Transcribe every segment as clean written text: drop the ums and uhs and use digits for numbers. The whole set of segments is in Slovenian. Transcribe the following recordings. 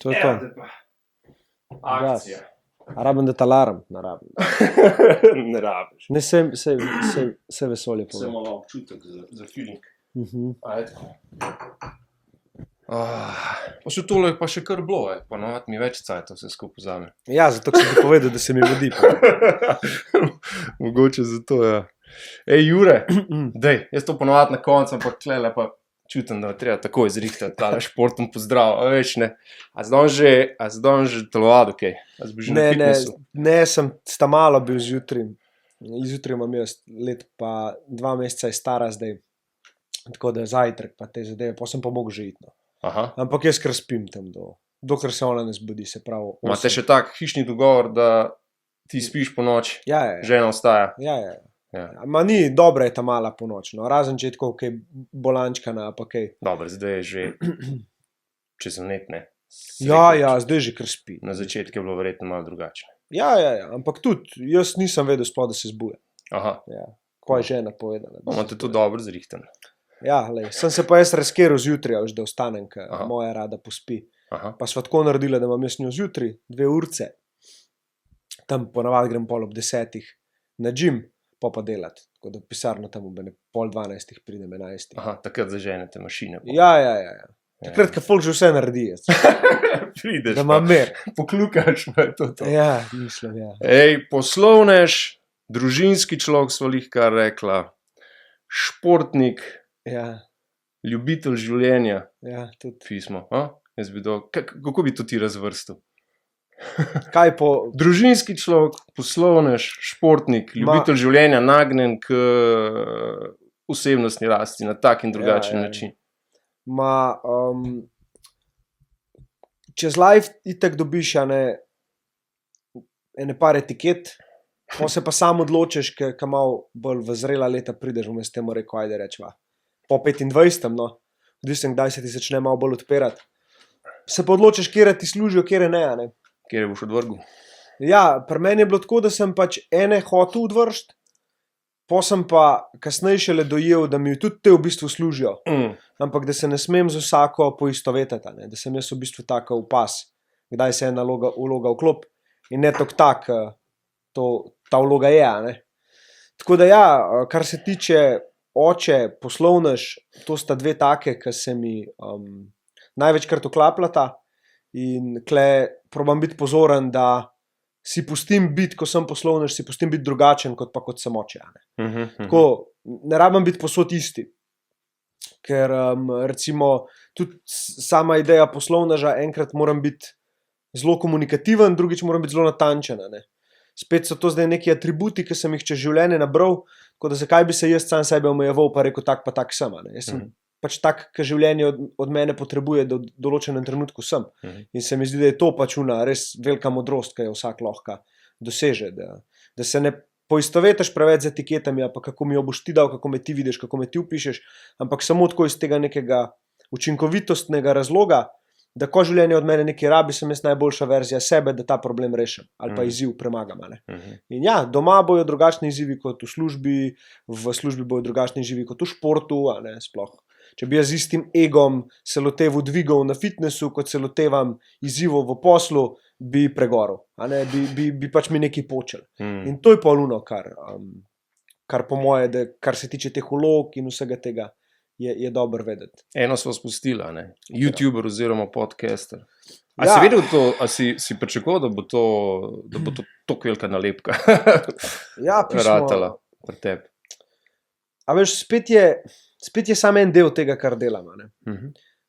To je to. Akcija. A rabim, da alarm narabim. Ne rabiš. Ne, se vesolje Vse povem. malo občutek za feeling. Uh-huh. Pa še tole pa še kar bilo, ponovadi mi več cajta vse skupaj vzame. Ja, zato sem ti povedal, da se mi vodi. Mogoče zato, ja. Ej, Jure, dej, jaz to ponovadi na koncu, ampak tlele pa čutim, da treba tako izrihtati tale športno pozdrav, a veš, ne. A zdaj že telovado, kaj? A si bil že na fitnessu? Ne, sem sta malo bil zjutraj. Izjutraj imam jaz let, pa 2 meseca je stara zdaj. Tako da zajtrk pa te zadeve, pa sem pa mogel že iti. No. Aha. Ampak jaz kar spim tam dokler se ona ne zbudi, se pravi. Imate še tak hišni dogovor, da ti spiš po noči, Ja. žena ostaja? Ja. Ja. Ma ni, dobra je ta mala ponoč, no. Razen če je tako kaj bolančkana, pa kaj. Dobro, zdaj je že čez net, ne? Ja, zdaj že kar spi. Na začetku je bilo verjetno malo drugače. Ja, ampak tudi jaz nisem vedel sploh, da se zbuja. Aha, Ja. Ko je žena povedala. da se imate to zbuja. dobro zrihten. Ja, lej, sem se pa jaz razkeral zjutraj, da ostanem, ker Aha. moja rada pospi. Aha, Pa sva tako naredila, da imam jaz njo zjutraj 2 urce. Tam ponavadi grem pol ob 10 na gym, pa delati. Tako da pisarno tam ob 11:30 pridem 11. aha, takrat zaženete mašine. Ja. Takrat, ko folk že vse naredi, jaz, Prideš, da imam mer. poklukaš, pa je to. Ja, mislim, ja. Ej, poslovnež, družinski človek, sva lih kar rekla, športnik, Ja, ljubitelj življenja, tudi. pismo. Jaz bi kako bi to ti razvrstil? Kaj po... Družinski človek, poslovnež, športnik, ljubitelj življenja, nagnjen k osebnostni rasti na tak in drugačen način. Čez live itak dobiš ene par etiket, pa se pa sam odločiš, ker malo bolj v zrela leta prideš, vmes temu rekel, ajde rečva. Po 25, no, odvisno, kdaj se ti začne malo bolj odpirati. Se pa odločiš, kjere ti služijo, kjere ne. Kjer boš odvrgel? Ja, pri meni je bilo tako, da sem pač ene hotel odvršiti, po sem pa kasneje šele dojel, da mi tudi te v bistvu služijo. Ampak da se ne smem z vsako poistovetiti, ne? Da sem jaz v bistvu tako vpas, kdaj se ena vloga vklop in ne tak, ta vloga je. Ne? Tako da ja, kar se tiče oče, poslovnež, to sta 2 take, ki se mi največkrat vklapljata in kle probam biti pozoren, da si pustim biti, ko sem poslovnež, si pustim biti drugačen, kot pa kot sem oče. Tako, ne rabim biti posod isti. Ker recimo tudi sama ideja poslovneža, enkrat moram biti zelo komunikativen, drugič moram biti zelo natančen. Ne? Spet so to zdaj neki atributi, ki sem jih čez življenje nabral, tako da zakaj bi se jaz sam sebe omejeval, pa rekel tak pa tak sem. Jaz sem pač tak, ki življenje od mene potrebuje, da v določenem trenutku sem. In se mi zdi, da je to pač res velika modrost, ki jo vsak lahko doseže. Da se ne poistovetiš preveč z etiketami, pa kako mi jo boš ti dal, kako me ti vidiš, kako me ti upišeš, ampak samo tako iz tega nekega učinkovitostnega razloga, da ko življenje od mene nekaj rabi, sem jaz najboljša verzija sebe, da ta problem rešim ali pa izziv premagam. In ja, doma bojo drugačni izzivi kot v službi bojo drugačni izzivi kot v športu, sploh. Če bi jaz z istim egom se loteval dvigov na fitnessu, kot se lotevam izzivov v poslu, bi pregoril, bi pač mi nekaj počel. In to je pa luno, kar po moje, da kar se tiče teh vlog in vsega tega, je dobro vedeti. Eno smo spustila, ne? YouTuber oziroma podcaster. A Ja. si vedel to, a si pričakoval, da bo to tako velika nalepka Ja, pismo. ratala pri tebi? A veš, spet je samo en del tega, kar delam.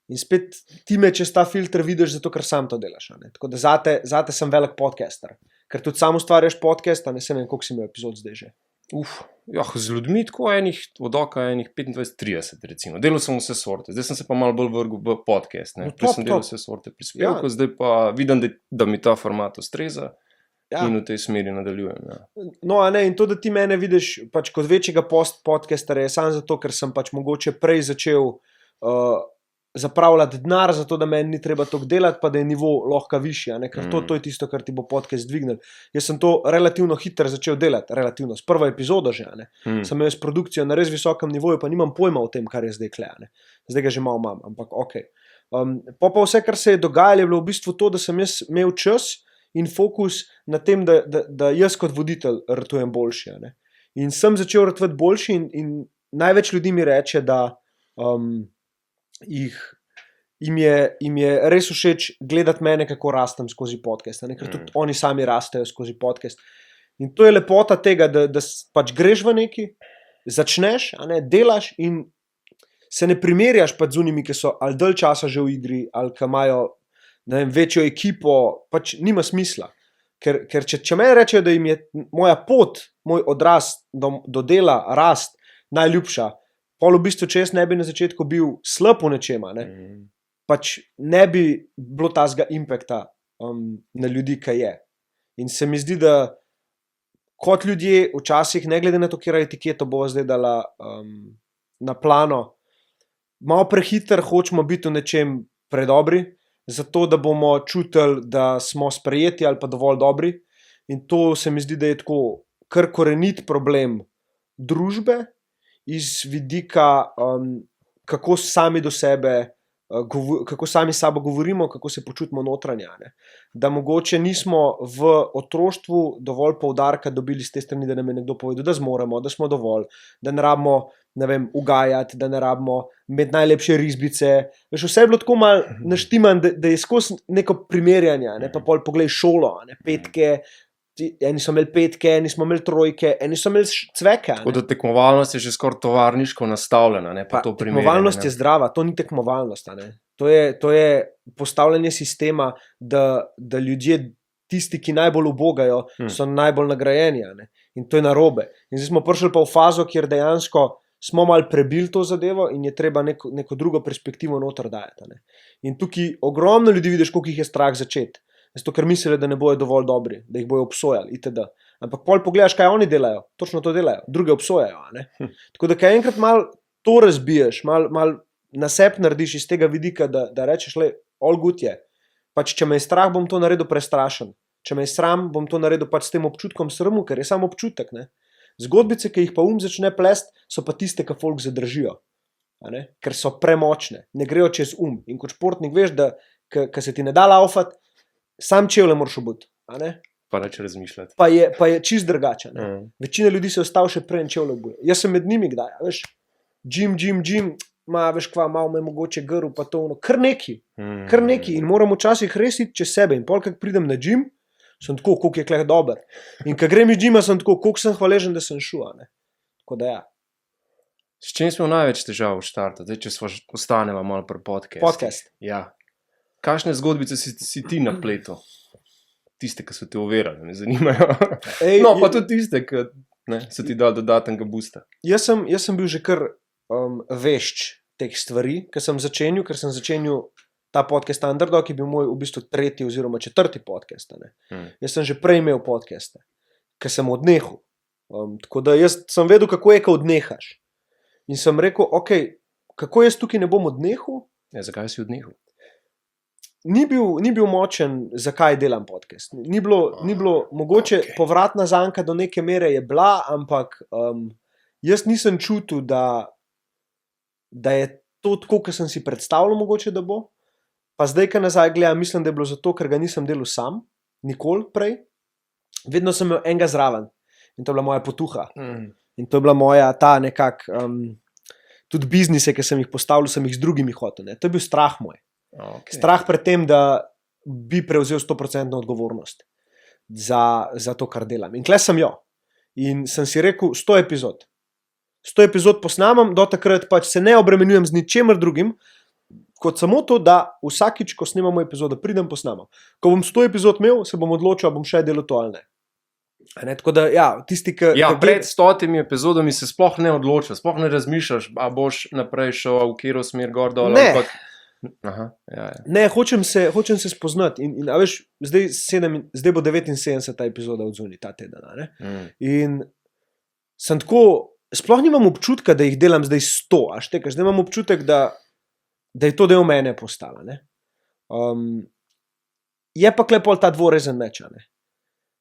In spet ti me čez ta filter vidiš, zato ker sam to delaš. Tako da zate sem velik podcaster. Ker tudi sam ustvarjaš podcast, ne vem, koliko si imel epizod zdaj že. Z ljudmi tako od oka 25-30 recimo. Delal sem vse sorte, zdaj sem se pa malo bolj vrgel v podcast. Prej sem delal vse sorte prispevkov, zdaj pa vidim, da mi ta format ustreza in v tej smeri nadaljujem. No, in to, da ti mene vidiš pač kot večjega podcastera, je samo zato, ker sem pač mogoče prej začel zapravljati denar, zato da meni ni treba toliko delati, pa da je nivo lahko višji, ker to je tisto, kar ti bo podcast dvignil. Jaz sem to relativno hitro začel delati, s prvo epizodo že, sem imel s produkcijo na res visokem nivoju, pa nimam pojma o tem, kar je zdaj kle, zdaj ga že malo imam, ampak ok. Pa vse, kar se je dogajalo, je bilo v bistvu to, da sem jaz imel čas in fokus na tem, da jaz kot voditelj ratujem boljši. Ne? In sem začel ratovati boljši in največ ljudi mi reče, da jim je res všeč gledati mene, kako rastem skozi podcast, ker tudi oni sami rastejo skozi podcast. In to je lepota tega, da pač greš v neki, začneš, delaš in se ne primerjaš pač z unimi, ki so ali dalj časa že v igri, ali ki imajo večjo ekipo, pač nima smisla. Ker če meni rečejo, da jim je moja pot, moj odraz do dela, rast najljubša, pol v bistvu, če jaz ne bi na začetku bil slab v nečema, pač ne bi bilo tazga impakta na ljudi, kaj je. In se mi zdi, da kot ljudje včasih, ne glede na to, kjer etiketo bova zdaj dala na plano, malo prehiter hočemo biti v nečem predobri, zato da bomo čutili, da smo sprejeti ali pa dovolj dobri. In to se mi zdi, da je tako kar korenit problem družbe iz vidika, kako sami do sebe, kako sami s sabo govorimo, kako se počutimo notranje. Da mogoče nismo v otroštvu dovolj poudarka dobili z te strani, da nam je nekdo povedal, da zmoremo, da smo dovolj, da ne rabimo, ugajati, da ne rabimo imeti najlepše risbice. Veš, vse je bilo tako malo naštiman, da je skozi neko primerjanje, pa pol poglej šolo, petke, eni so imeli petke, eni smo imeli trojke, eni so imeli cveke. Tako da tekmovalnost je že skoraj tovarniško nastavljena, pa to primerjanje. Tekmovalnost je zdrava, to ni tekmovalnost. To je postavljanje sistema, da ljudje, tisti, ki najbolj ubogajo, so najbolj nagrajeni. In to je narobe. In zdaj smo prišli pa v fazo, kjer dejansko smo malo prebili to zadevo in je treba neko drugo perspektivo noter dajati. In tukaj ogromno ljudi vidiš, koliko jih je strah začeti. Zato, ker mislijo, da ne bojo dovolj dobri, da jih bojo obsojali, itd. Ampak pol pogledaš, kaj oni delajo, točno to delajo, druge obsojajo. Tako da, kaj enkrat malo to razbiješ, malo na sebi narediš iz tega vidika, da rečeš, all good je. Pač, če me je strah, bom to naredil prestrašen. Če me je sram, bom to naredil pač s tem občutkom sramu, ker je samo občutek. Zgodbice, ki jih pa začne plest, so pa tiste, ki folk zadržijo. Ker so premočne, ne grejo čez In kot športnik veš, da ko se ti ne da laufati, sam čevlje moraš obuti. Pa neč razmišljati. Pa je čist drugače. Večina ljudi se ostava še prej in čevlje obuje. Jaz sem med njimi kdaj, veš, gym, veš kva, malo me mogoče grl, pa to ono, kar neki. In moram včasih res iti čez sebe. In pol, kak pridem na gym, sem tako, koliko je kleh dober. In ko grem iz gyma, sem tako, koliko sem hvaležen, da sem šel. Tako da ja. S čim smo največ težav v štartu? Zdaj, če ostaneva malo pri podcast. Podcast. Ja. Kakšne zgodbice si ti napletel? Tiste, ki so te uverali, me zanimajo. Pa tudi tiste, ki so ti dali dodatnega boosta. Jaz sem bil že kar vešč teh stvari, ker sem začenil ta podcast Underdog, ki je bil moj v bistvu 3. oziroma 4. podcast. Jaz sem že prej imel podcaste, ker sem odnehal. Tako da jaz sem vedel, kako je, ko odnehaš. In sem rekel, ok, kako jaz tukaj ne bom odnehal? Ja, zakaj si odnehal? Ni bil močen, zakaj delam podcast. Ni bilo mogoče povratna zanka do neke mere je bila, ampak jaz nisem čutil, da je to tako, kot sem si predstavljal mogoče, da bo. Pa zdaj, ko nazaj gledam, mislim, da je bilo zato, ker ga nisem delal sam, nikoli prej. Vedno sem imel enega zraven in to je bila moja potuha. In to je bila moja ta tudi biznise, ki sem jih postavljal, sem jih z drugimi hotel. To je bil strah moj. Okay. Strah pred tem, da bi prevzel 100% odgovornost za to, kar delam. In tle sem jo. In sem si rekel, 100 epizod posnamem, do takrat pač se ne obremenjujem z ničemer drugim, kot samo to, da vsakič, ko snemamo epizodo, pridem posnamem. Ko bom 100 epizod imel, se bom odločil, bom še delal to ali ne. Tako da, ja, tisti, ki... Ja, pred 100 epizodami se sploh ne odločaš, sploh ne razmišljaš, a boš naprej šel v katero smer gor dol. Ne. Aha, ja. Ne, hočem se spoznati in a veš, zdaj bo 79. epizoda odzuni ta teden. In sem tako, sploh nimam občutka, da jih delam zdaj 100, a štekaš, zdaj imam občutek, da je to del mene postala. Je pa klepol ta dvorezen meč,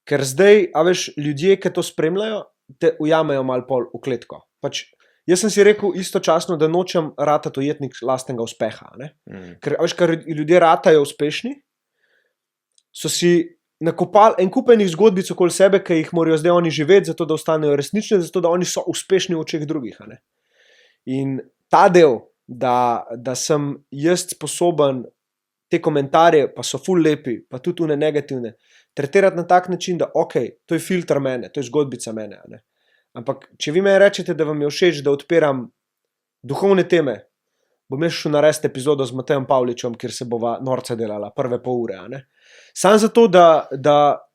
ker zdaj, a veš, ljudje, ki to spremljajo, te ujamejo malo pol v kletko. Pač jaz sem si rekel istočasno, da nočem ratati ujetnik lastnega uspeha. Ker ljudje ratajo uspešni, so si nakopali en kup enih zgodbic okoli sebe, ki jih morajo zdaj oni živeti, zato da ostanejo resnični, zato da oni so uspešni v očeh drugih. In ta del, da sem jaz sposoben te komentarje, pa so ful lepi, pa tudi une negativne, tretirati na tak način, da to je filter mene, to je zgodbica mene. Ampak, če vi meni rečete, da vam je všeč, da odpiram duhovne teme, bom jaz šel narediti epizodo z Matejem Pavličem, kjer se bova norca delala, prve pol ure. Samo zato,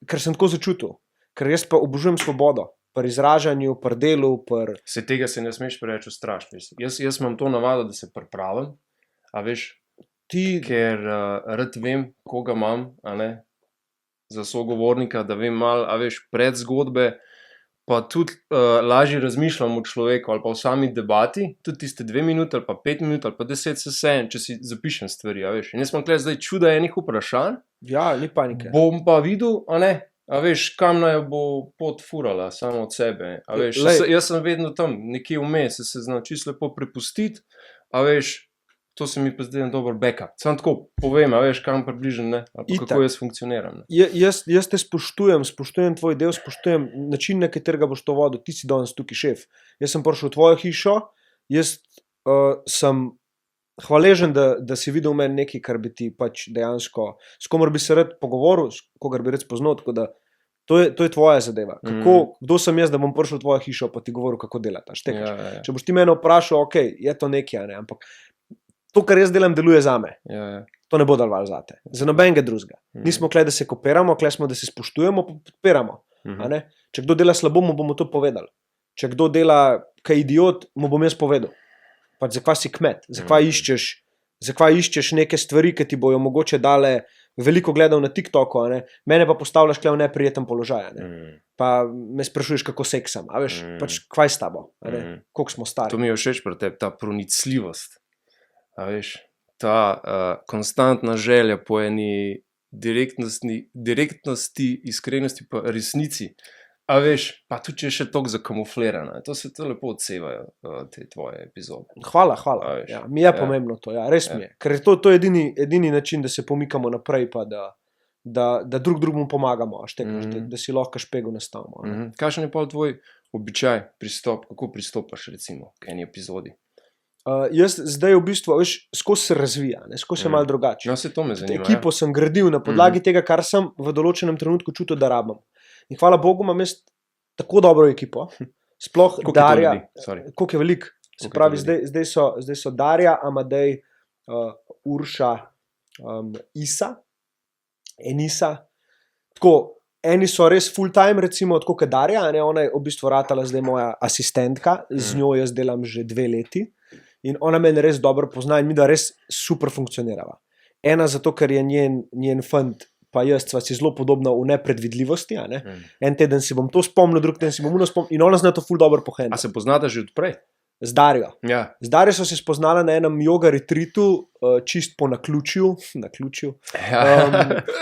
ker sem tako začutil, ker jaz pa obožujem svobodo, pri izražanju, pri delu, Se tega se ne smeš preveč ustrašiti. Jaz imam to navado, da se pripravim, a veš, ker rad vem, koga imam, za sogovornika, da vem malo, a veš, pred zgodbe, pa tudi lažje razmišljam o človeku ali pa v sami debati, tudi tiste 2 minute ali pa 5 minut ali pa 10 sejem, če si zapišem stvari, a veš. In jaz imam tukaj zdaj čuda enih vprašanj. Ja, ni panike. Bom pa videl, a veš, kam naj bo pot furala, samo od sebe. A veš, jaz sem vedno tam, nekje vmes, se znam čisto lepo prepustiti, a veš, to se mi pa zdaj en dober backup. Samo tako povem, a veš, kam približen, ali kako jaz funkcioniram. Jaz te spoštujem tvoj del, spoštujem način, na katerega boš to vodil. Ti si danes tukaj šef. Jaz sem prišel v tvojo hišo, jaz sem hvaležen, da si videl meni nekaj, kar bi ti pač dejansko, s komer bi se rad pogovoril, s kogar bi rad spoznal, tako da to je tvoja zadeva. Kdo sem jaz, da bom prišel v tvojo hišo, pa ti govoril, kako delataš. Ja. Če boš ti mene vprašal, je to nekaj, ampak to, kar jaz delam, deluje zame. Ja. To ne bo delovalo zate. Za nobenega drugega. Nismo kle, da se kopiramo, kle smo, da se spoštujemo, pa podpiramo. Če kdo dela slabo, mu bomo to povedali. Če kdo dela kaj idiot, mu bom jaz povedal. Pač zakaj si kmet? Zakaj iščeš neke stvari, ki ti bojo mogoče dale veliko gledal na TikToku, mene pa postavljaš kle v neprijeten položaj. Pa me sprašuješ, kako seksam. A veš, pač kvaj s tabo? Koliko smo stari? To mi je všeč pri tebi, ta pronicljivost. A veš, ta konstantna želja po eni direktnosti, iskrenosti pa resnici. A veš, pa tudi če je še toliko zakamuflirano. To se to lepo odsevajo, te tvoje epizode. Hvala. Ja, mi je pomembno to, res mi je. Ker to je edini način, da se pomikamo naprej, pa da drugemu pomagamo, da si lahko špego nastavimo. Kakšen je pa tvoj običaj, pristop, kako pristopaš recimo k eni epizodi? Jaz zdaj v bistvu, veš, skozi se razvija, skozi se malo drugače. No, se to me zanima. Ekipo sem gradil na podlagi tega, kar sem v določenem trenutku čutil, da rabim. In hvala Bogu, imam jaz tako dobro ekipo. Sploh Darja, koliko je veliko. Se pravi, zdaj so Darja, Amadej, Urša, Enisa. Tako, eni so res full time, recimo, tako kot Darja, ona je v bistvu ratala zdaj moja asistentka, z njo jaz delam že 2 leti. In ona meni res dobro pozna in mi da res super funkcionirava. Ena zato, ker je njen fant, pa jaz sva si zelo podobna v nepredvidljivosti. En teden si bom to spomnil, drug teden si bom spomnil in ona zna to ful dobro pohendati. A se poznata že odprej? Z Darjo. Ja. Z Darjo so se spoznala na enem yoga retreatu, čist po naključju.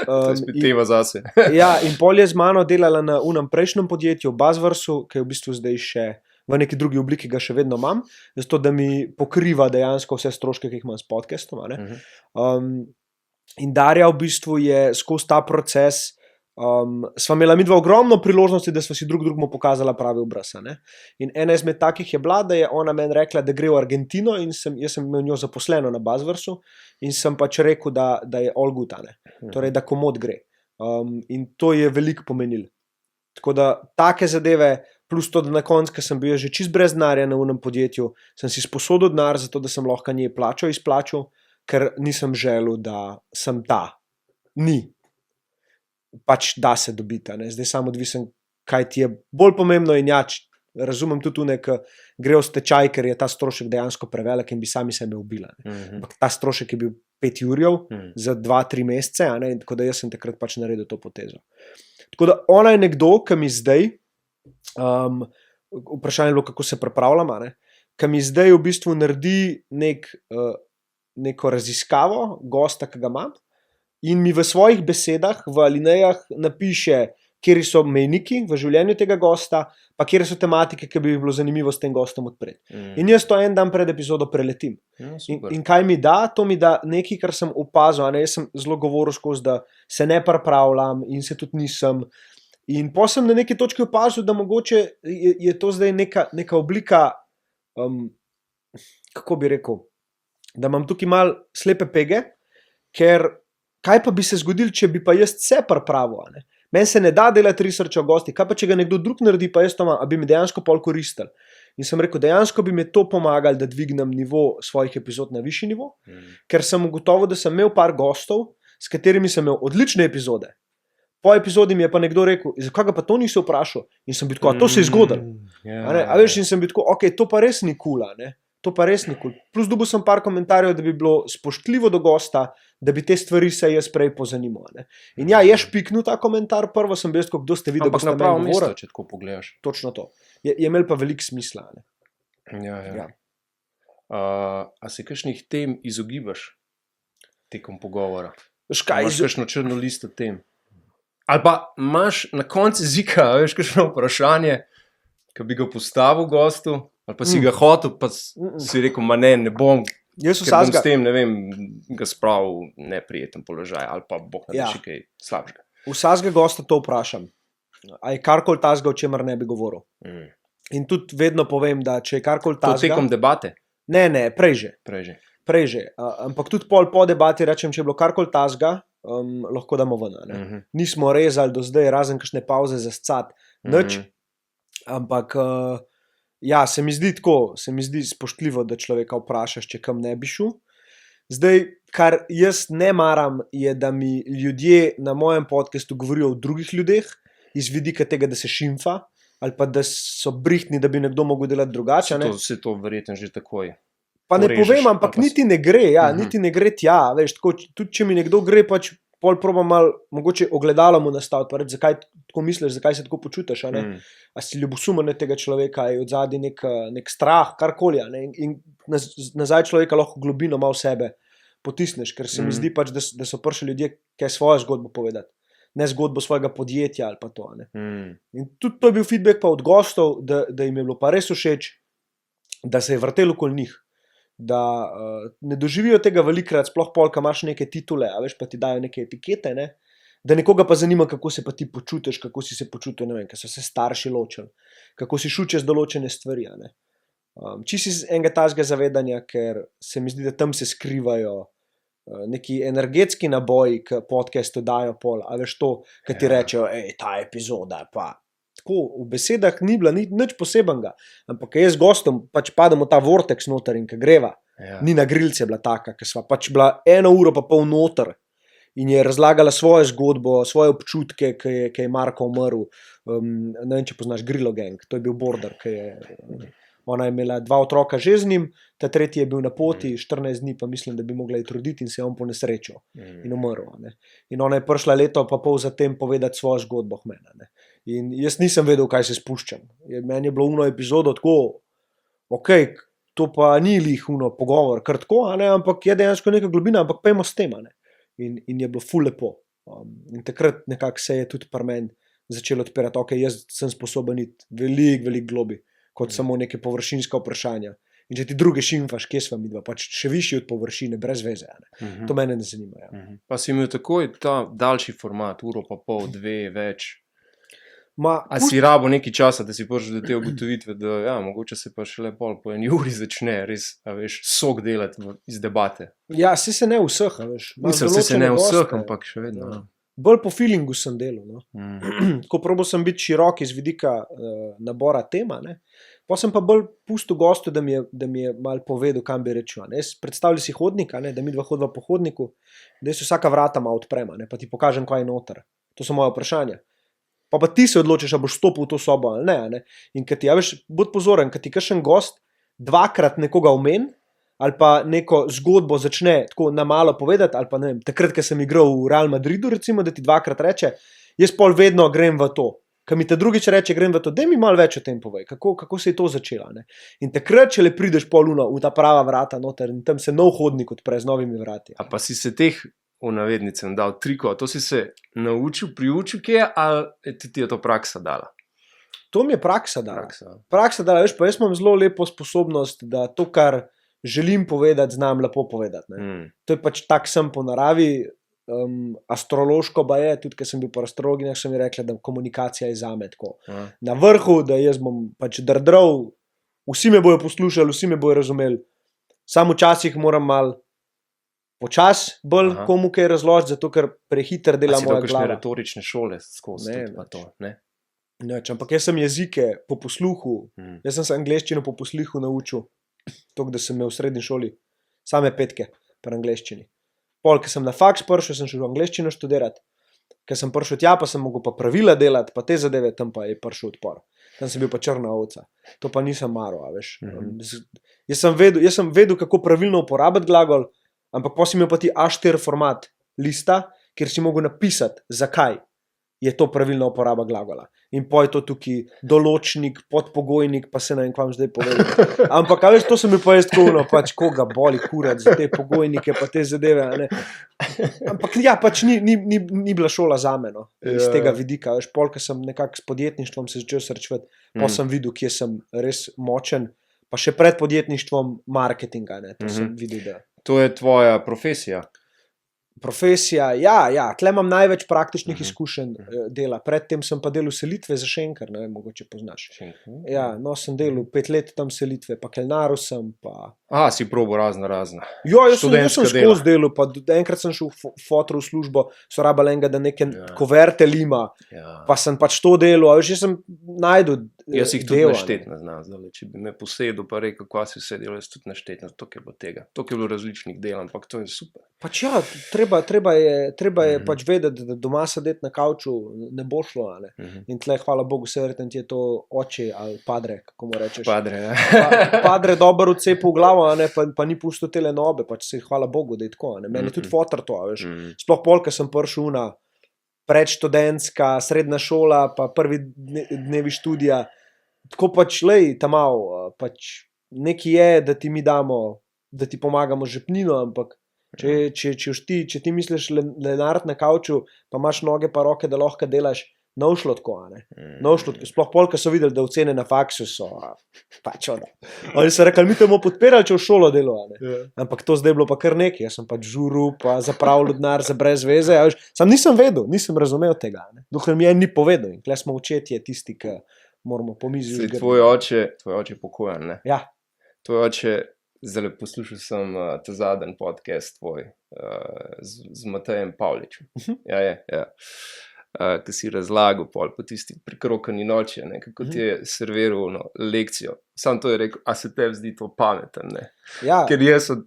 To je spet tema zase. Ja, in pol je z mano delala na unem prejšnjem podjetju, Buzzversu, ki je v bistvu zdaj še v neki drugi obliki, ga še vedno imam, zato da mi pokriva dejansko vse stroške, ki jih imam s podcastom. In Darja v bistvu je skozi ta proces, sva imela midva ogromno priložnosti, da sva si drugemu pokazala pravi obraz. In ena izmed takih je bila, da je ona meni rekla, da gre v Argentino in jaz sem imel njo zaposleno na Buzzversu in sem pač rekel, da je all good, torej da komod gre. In to je veliko pomenilo. Tako da take zadeve, plus to, da na koncu, ker sem bil že čist brez denarja na unem podjetju, sem si sposodil denar, zato da sem lahko njej izplačal, ker nisem želel, da sem ta. Ni. Pač da se dobita. Zdaj samo odvisen, kaj ti je bolj pomembno in razumem tudi tune, ki grejo v stečaj, ker je ta strošek dejansko prevelik in bi sami sebe ubila. Ta strošek je bil 5 jurjev za 2-3 mesece, tako da jaz sem takrat pač naredil to potezo. Tako da ona je nekdo, ki mi zdaj, vprašanje je bilo, kako se pripravljam, ki mi zdaj v bistvu naredi neko raziskavo gosta, ki ga imam, in mi v svojih besedah, v alinejah napiše kjer so mejniki v življenju tega gosta, pa kjer so tematike, ki bi bilo zanimivo s tem gostom odpreti. In jaz to en dan pred epizodo preletim. In kaj mi da? To mi da nekaj, kar sem opazil. Jaz sem zelo govoril skozi, da se ne pripravljam in se tudi nisem. In pa sem na neki točki opazil, da mogoče je to zdaj neka oblika, kako bi rekel, da imam tukaj malo slepe pege, ker kaj pa bi se zgodilo, če bi pa jaz se pripravil, Meni se ne da delati research o gostih, kaj pa če ga nekdo drug naredi, pa jaz to imam, a bi mi dejansko pol koristil. In sem rekel, dejansko bi mi to pomagali, da dvignem nivo svojih epizod na višji nivo, ker sem ugotovil, da sem imel par gostov, s katerimi sem imel odlične epizode. Po epizodi mi je pa nekdo rekel, zakaj ga pa to nisi vprašal? In sem bil tako, to se je zgodilo. A veš, in sem bil tako, ok, to pa res ni cool, To pa res ni cool. Plus dobil sem par komentarjev, da bi bilo spoštljivo do gosta, da bi te stvari se jaz prej pozanimal. In ja, je špiknil ta komentar, prvo sem bil, kdo ste videli, da ste me govorili. Če tako pogledaš. Točno to. Je imel pa veliko smisla. Ja. A se kakšnih tem izogibaš tekom pogovora? Imaš kakšno črno listo tem? Ali pa imaš na koncu jezika, veš, kakšno vprašanje, ki bi ga postavil gostu? Ali pa si ga hotel, pa si rekel, ne bom, ker bom s tem, ne vem, ga spravil v neprijeten položaj, ali pa bog naredi še kaj slabšega. Vsakega gosta to vprašam. A je karkoli tazga, o čemer ne bi govoril. In tudi vedno povem, da če je karkoli tazga... To tekom debate? Ne, prej že. Ampak tudi po debati rečem, če je bilo karkoli tazga, lahko damo ven. Nismo rezali do zdaj, razen kakšne pauze za scat, nič. Ampak... Ja, se mi zdi spoštljivo, da človeka vprašaš, če kam ne bi šel. Zdaj, kar jaz ne maram, je, da mi ljudje na mojem podcastu govorijo o drugih ljudeh, iz vidika tega, da se šimfa, ali pa da so brihtni, da bi nekdo mogel delati drugače. Se to verjetno že takoj. Pa ne povem, ampak niti ne gre, niti ne gre tja. Veš, tako, tudi če mi nekdo gre, pač pol probam malo, mogoče ogledalo mu nastaviti, pa reči, zakaj tako misliš, zakaj se tako počutiš, a si ljubosumen tega človeka, je od zadaj nek strah, karkoli, in nazaj človeka lahko globino malo sebe potisneš, ker se mi zdi pač, da so prišli ljudje, kaj svojo zgodbo povedati, ne zgodbo svojega podjetja ali pa to, In tudi to je bil feedback pa od gostov, da jim je bilo pa res všeč, da se je vrtel okoli njih, da ne doživijo tega velikrat, sploh polka imaš neke titule, a veš, pa ti dajo neke etikete, da nekoga pa zanima, kako se pa ti počutiš, kako si se počutil, ne vem, ker so se starši ločili, kako si šel čez določene stvari. Čisto iz enega tazga zavedanja, ker se mi zdi, da tam se skrivajo neki energetski naboji, ki podcastu dajo pol, a veš to, ki ti rečejo, ta epizoda pa. Tako, v besedah ni bila nič posebenega, ampak jaz z gostom pač padem v ta vortex noter in ki greva. Nina Grilc je bila taka, ki sva pač bila 1 uro pa pol noter in je razlagala svojo zgodbo, svoje občutke, ki je Marko umrl. Ne vem, če poznaš Grillo Gang, to je bil border, ki je... Ona je imela 2 otroka že z njim, ta tretji je bil na poti, 14 dni pa mislim, da bi mogla iti roditi in se je on ponesrečil in umrl. In ona je prišla leto pa pol zatem povedati svojo zgodbo k meni. In jaz nisem vedel, kaj se spuščam. Meni je bilo uno epizodo tako, ok, to pa ni lih uno pogovor, kar tako, ampak je dejansko neka globina, ampak pejmo s tem. In je bilo ful lepo. In takrat nekako se je tudi pri meni začelo odpirati, ok, jaz sem sposoben iti veliko globi, kot samo neke površinska vprašanja. In če ti druge šimfaš, kje sva midva, pač še višji od površine, brez veze. To mene ne zanima. Pa si imel takoj ta daljši format, 1,5 ure, 2, več. A si rabo nekaj časa, da si prišel do te ugotovitve, da mogoče se pa šele po 1 uri začne res, a veš, sok delati iz debate. Ja, se ne vseh, a veš. Mislim, se ne vseh, ampak še vedno. Bolj po feelingu sem delal. Tako probal sem biti širok iz vidika nabora tema, Pa sem pa bolj pustil gostu, da mi je malo povedal, kam bi rečil. Predstavljaj si hodnik, da mi dva hodva po hodniku, da se vsaka vrata malo odprema, pa ti pokažem, kaj je noter. To so moje vprašanja. Pa ti se odločiš, ali boš stopil v to sobo ali ne. In kad ti, veš, bodi pozoren, kad ti kakšen gost 2-krat nekoga omeni, ali pa neko zgodbo začne tako na malo povedati, ali pa ne vem, takrat, ko sem igral v Real Madridu, recimo, da ti 2-krat reče, jaz pol vedno grem v to. Ko mi te drugič reče, grem v to, daj mi malo več o tem povej, kako se je to začela. In takrat, če le prideš pol v ta prava vrata noter in tam se nov hodnik odpre z novimi vrati. A pa si se teh v navednicem dal triko, to si se naučil, priučil kje, ali ti je to praksa dala? To mi je praksa dala. Praksa dala, veš, pa jaz imam zelo lepo sposobnost, da to, kar želim povedati, znam lepo povedati. To je pač tak sem po naravi, astrološko ba je, tudi, ker sem bil po astrologinjah, so mi rekli, da komunikacija je zame tako. Na vrhu, da jaz bom pač drdral, vsi me bojo poslušali, vsi me bojo razumeli, samo včasih moram mal počas bolj komu kaj razložiti, zato ker prehiter dela moja glava. A si kakšne retorične šole skozi to, ne? Neč, ampak jaz sem jezike po posluhu, jaz sem se angleščino po posluhu naučil, tako da sem imel v srednji šoli same 5 pri angleščini. Pol, ko sem na faks prišel, sem šel v angleščino študirati, ko sem prišel tja, pa sem mogel pa pravila delati, pa te zadeve, tam pa je prišel odpor. Tam sem bil pa črna ovca. To pa nisem maral, veš. Jaz sem vedel, kako pravilno uporabiti glagol, ampak pa si imel pa ti A4 format lista, kjer si mogel napisati, zakaj je to pravilna uporaba glagola. In po je to tukaj določnik, podpogojnik, pa se ne vem, kvam zdaj povedal. Ampak, veš, to sem bil pa jaz tako, pač koga boli kurat za te pogojnike, pa te zadeve, ne. Ampak ja, pač ni bila šola zame, no, iz tega vidika. Veš, polka sem nekako s podjetništvom se začel srečevati, pa sem videl, kje sem res močen, pa še pred podjetništvom marketinga, ne, to sem videl, da. To je tvoja profesija? Profesija, ja, tle imam največ praktičnih izkušenj dela. Predtem sem pa delal selitve za Schenker, ne vem, mogoče poznaš. Ja, no, sem delal 5 let tam selitve, pa kelnaru sem, pa... Si probo razna. Jo, jaz sem skozi delal, pa enkrat sem šel fotru v službo, so rabali enega, da neke koverte lima, pa sem pač to delal, a veš, jaz sem najdel del. Jaz jih tudi naštet ne znam, zdaj, če bi me posedil, pa rekel, kva si vse delal, jaz tudi naštet, toliko je bilo tega, toliko je bilo različnih del, ampak to je super. Pač ja, treba je pač vedeti, da doma sedeti na kavču ne bo šlo, ne? In tle, hvala Bogu, se verjetno ti je to oče ali padre, kako mu rečeš. Padre, ja. Padre dober odcepil v glavo, ne? Pa ni pustil tele nobe, pač se hvala Bogu, da je tako, ne? Meni je tudi fotor to, veš. Sploh polka sem prišel na predštudentska, srednja šola, pa prvi dnevi študija, tako pač, lej, tamal, pač nekaj je, da ti mi damo, da ti pomagamo žepnino, ampak če ti misliš lenart na kavču, pa imaš noge pa roke, da lahko delaš, ne šlo tako, ne. Sploh polka so videli, da ocene na faksu so, pač ono. Oni so rekli, mi te bomo podpirali, če v šolo delo, ne. Ampak to zdaj bilo pa kar nekaj, jaz sem pač žuril, pa zapravljal denar za brez veze, ja, sam nisem vedel, nisem razumel tega, ne. Dokler mi ni povedal in tle smo očetje tisti, ki moramo po mizi vzgledati. Tvoj oče pokojan, ne? Ja. Tvoj oče, zdaj poslušal sem ta zadnji podcast tvoj z Matejem Pavličem. Ja. Ki si razlagal pol po tisti prikrokani noči, ne, kako ti je serviral lekcijo. Sam to je rekel, a se tebi zdi to pameten, ne? Ja. Ker jaz sem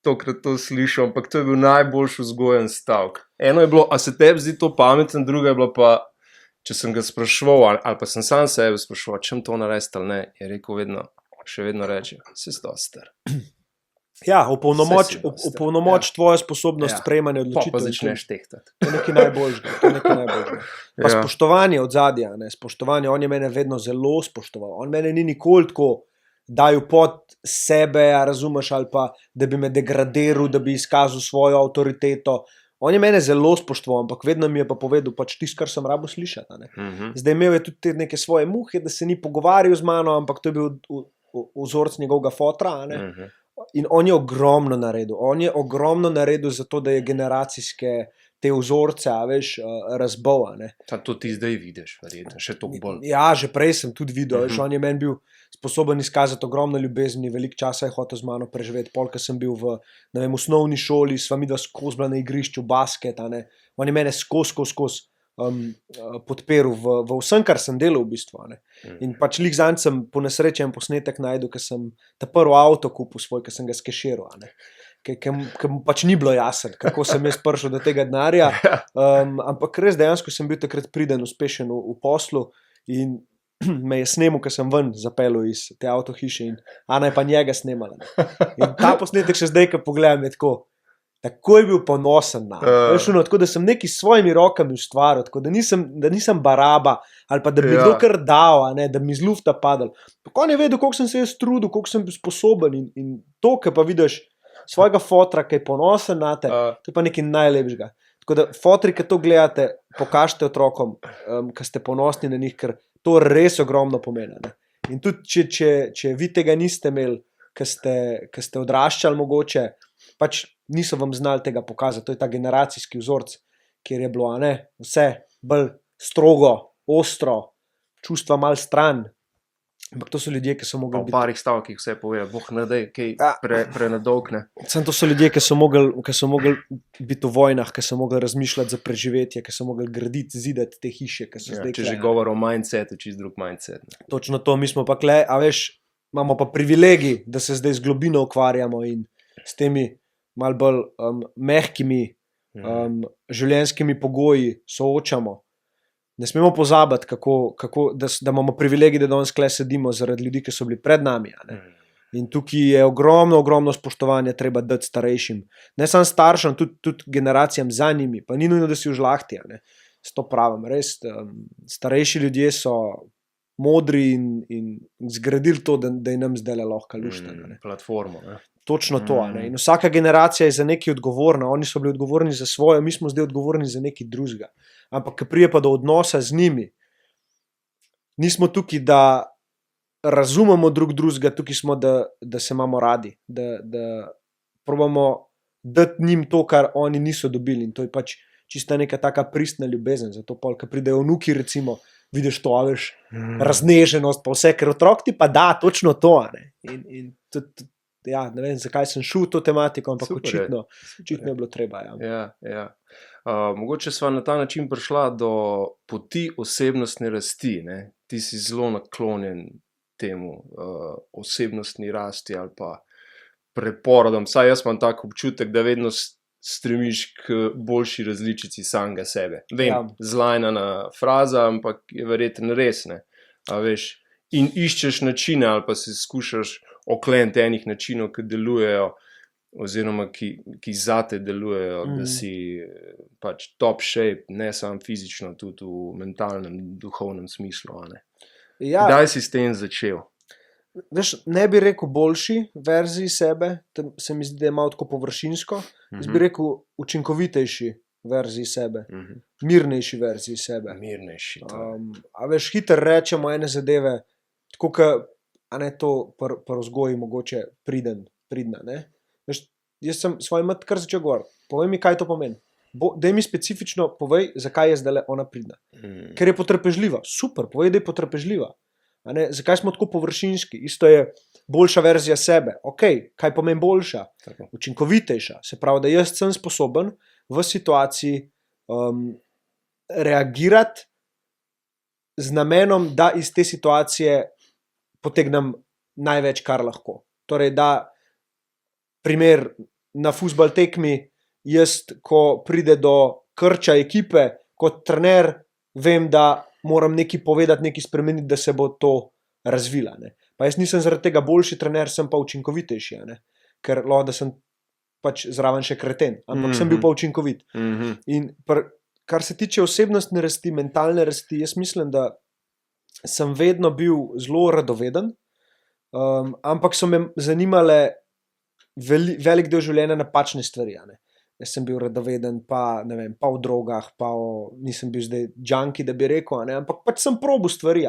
tokrat to slišal, ampak to je bil najboljši vzgojen stavek. Eno je bilo, a se tebi zdi to pameten, druga je bilo pa, če sem ga spraševal, ali pa sem sam sebe spraševal, čem to narediti ali ne, je rekel še vedno reče, si sto star. Ja, opolnomoč tvojo sposobnost sprejemanja odločitev. Pa začneš tehtati. To je nekaj najboljšega. Pa spoštovanje od zadja, ne, spoštovanje, on je mene vedno zelo spoštoval. On mene ni nikoli tako dajal pod sebe, razumeš, ali pa, da bi me degradiral, da bi izkazal svojo avtoriteto. On je mene zelo spoštoval, ampak vedno mi je pa povedal, pač tisto, kar sem rabo slišati, ne. Zdaj imel je tudi te neke svoje muhe, da se ni pogovarjal z mano, ampak to je bil vzorc njegovega fotra, ne. In on je ogromno naredil za to, da je generacijske te vzorce, veš, razbol, ne. To ti zdaj vidiš, verjetno, še toliko bolj. Ja, že prej sem tudi videl, veš, on je meni bil sposoben izkazati ogromno ljubezni, veliko časa je hotel z mano preživeti, polka sem bil v, ne vem, osnovni šoli, sva midva skozi bila na igrišču basket, ne. On je mene skozi podpiral v vsem, kar sem delal v bistvu, ne. In pač lik zanj sem po nesreči en posnetek najdel, ker sem ta prvi avto kupil svoj, ker sem ga skeširal, ne. Ker mu pač ni bilo jasno, kako sem jaz prišel do tega denarja, ampak res dejansko sem bil takrat priden, uspešen v poslu in me je snemal, ker sem ven zapeljal iz te avtohiše in Ana je pa njega snemala. In ta posnetek še zdaj, ko pogledam, je tako je bil ponosen na. Tako da sem nekaj s svojimi rokami ustvaril, tako da nisem baraba ali pa da bi kdo kar dal, ne, da mi z lufta padal. Tako on je vedel, koliko sem se jaz trudil, koliko sem bil sposoben in to, kar pa vidiš, svojega fotra, ki je ponosen na te, to je pa nekaj najlepšega. Tako da, fotri, ki to gledate, pokažite otrokom, ki ste ponosni na njih, ker to res ogromno pomeni. Ne? In tudi, če vi tega niste imeli, ki ste odraščali mogoče, pač niso vam znali tega pokazati. To je ta generacijski vzorc, kjer je bilo vse bolj strogo, ostro, čustva mal stran. Ampak to so ljudje, ki so mogli biti... V parih stavkih vse povedati, boh ne dej, kaj prenadolgne. To so ljudje, ki so mogli biti v vojnah, ki so mogli razmišljati za preživetje, ki so mogli graditi, zidati te hiše, ki so zdaj če že govor o mindsetu, čist drug mindset. Ne? Točno to, mi smo pa kle, a veš, imamo pa privilegij, da se zdaj z globino ukvarjamo in s temi mal bolj mehkimi življenjskimi pogoji soočamo. Ne smemo pozabiti, da imamo privilegij, da danes kle sedimo zaradi ljudi, ki so bili pred nami. In tukaj je ogromno spoštovanja treba dati starejšim. Ne samo staršem, tudi generacijam za njimi. Pa ni nujno, da si v žlahti. S to pravim. Res, starejši ljudje so modri in zgradili to, da je nam zdaj lahko lušta. Platformo. Ne? Točno to. In vsaka generacija je za nekaj odgovorna. Oni so bili odgovorni za svoje, mi smo zdaj odgovorni za nekaj drugega. Ampak, ko prije pa do odnosa z njimi, nismo tukaj, da razumemo drugega, tukaj smo, da se imamo radi, da probamo dati njim to, kar oni niso dobili. In to je pač čista neka taka pristna ljubezen. Zato, ko pridejo vnuki, recimo, vidiš to, veš, razneženost, pa vse, ker otrok ti pa da točno to. In tudi, ja, ne vem, zakaj sem šel v to tematiko, ampak očitno je bilo treba. Ja. Mogoče sva na ta način prišla do poti osebnostne rasti. Ne? Ti si zelo naklonjen temu osebnostni rasti ali pa preporodom. Saj jaz imam tak občutek, da vedno stremiš k boljši različici samega sebe. Vem, zlajnana fraza, ampak je verjetno res. Ne? A veš, in iščeš načine ali pa si skušaš okleniti enih načinov, ki delujejo oziroma ki zate delujejo, da si pač top shape, ne samo fizično, tudi v mentalnem, duhovnem smislu. Ja. Kdaj si s tem začel? Veš, ne bi rekel boljši verziji sebe, se mi zdi, da je malo tako površinsko. Jaz bi rekel učinkovitejši verziji sebe, mirnejši verziji sebe. Mirnejši. A veš, hitro rečemo ene zadeve, tako a ne to pri vzgoji mogoče pridna, ne? Veš, jaz sem svoj mat kar začel govoriti. Povej mi, kaj to pomeni. Daj mi specifično povej, zakaj je zdaj ona pridna. Ker je potrpežljiva. Super, povej, da je potrpežljiva. A ne? Zakaj smo tako površinski? Isto je boljša verzija sebe. Ok, kaj pomeni boljša? Tako. Učinkovitejša. Se pravi, da jaz sem sposoben v situaciji reagirati z namenom, da iz te situacije potegnem največ, kar lahko. Torej, da primer na fuzbal tekmi, jaz, ko pride do krča ekipe, kot trener, vem, da moram nekaj povedati, nekaj spremeniti, da se bo to razvila. Ne? Pa jaz nisem zaradi tega boljši trener, sem pa učinkovitejši, ne? Ker lahko, da sem pač zraven še kreten, ampak sem bil pa učinkovit. In kar se tiče osebnostne rasti, mentalne rasti, jaz mislim, da sem vedno bil zelo radoveden, ampak so me zanimale velik del življenja napačne stvari. Jaz sem bil radoveden, pa v drogah, nisem bil zdaj junkie, da bi rekel, ampak pač sem probal stvari.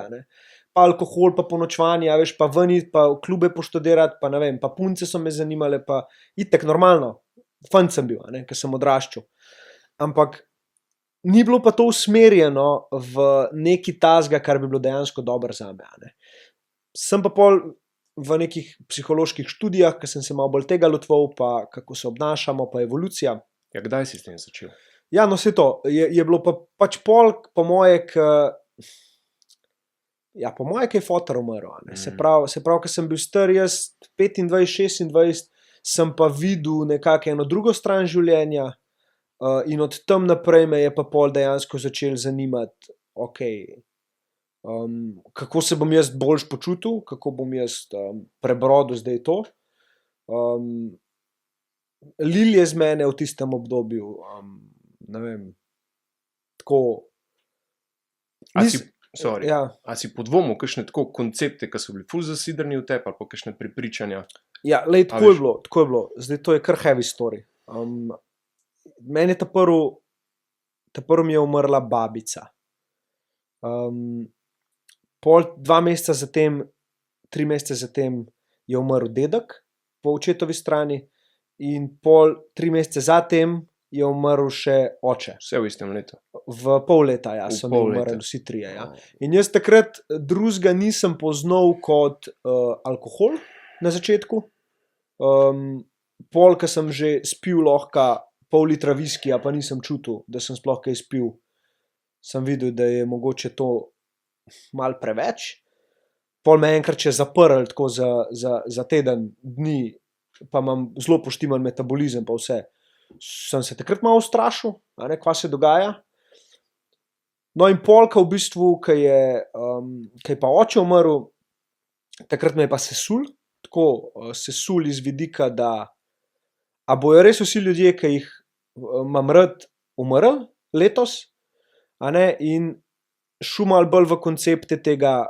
Pa alkohol, pa ponočevanje, veš, pa ven, pa v klube poštudirati, pa punce so me zanimale, pa itek normalno, fant sem bil, ker sem odraščal. Ampak ni bilo pa to usmerjeno v neki tazga, kar bi bilo dejansko dobro zame. Sem pa pol v nekih psiholoških študijah, ker sem se malo bolj tega loteval, pa kako se obnašamo, pa evolucija. Ja, kdaj si s tem začel? Ja, no, vse to. Je bilo pa pač pol, po moje, ki je fotor umrl. Se pravi, ko sem bil star, jaz 25, 26, sem pa videl nekako eno drugo stran življenja. In od tam naprej me je pa pol dejansko začel zanimati, kako se bom jaz boljš počutil, kako bom jaz prebrodil zdaj to. Lil je z mene v tistem obdobju, ne vem, tako... A si podvomil kakšne tako koncepte, ki so bili ful zasidrani v tebi, ali pa kakšne prepričanja? Ja, lej, tako je bilo. Zdaj, to je kar heavy story. Meni je ta prvo mi je umrla babica. Pol 2 meseca zatem, 3 mesece zatem je umrl dedek po očetovi strani in pol 3 mesece zatem je umrl še oče. Vse v istem letu. V pol leta, ja, so mi umrli vsi trije. Ja. In jaz takrat drugega nisem poznal kot alkohol na začetku. Pol, ko sem že spil lahko pol litra viskija, pa nisem čutil, da sem sploh kaj spil. Sem videl, da je mogoče to malo preveč. Pol me enkrat še zaprl tako za teden dni, pa imam zelo poštiman metabolizem, pa vse. Sem se takrat malo ustrašil, kva se dogaja. No in polka v bistvu, ko je pa oče umrl, takrat me je pa sesul, tako sesul iz vidika, da a bojo res vsi ljudje, ki jih imam rad, umrl letos, in šel malo bolj v koncepte tega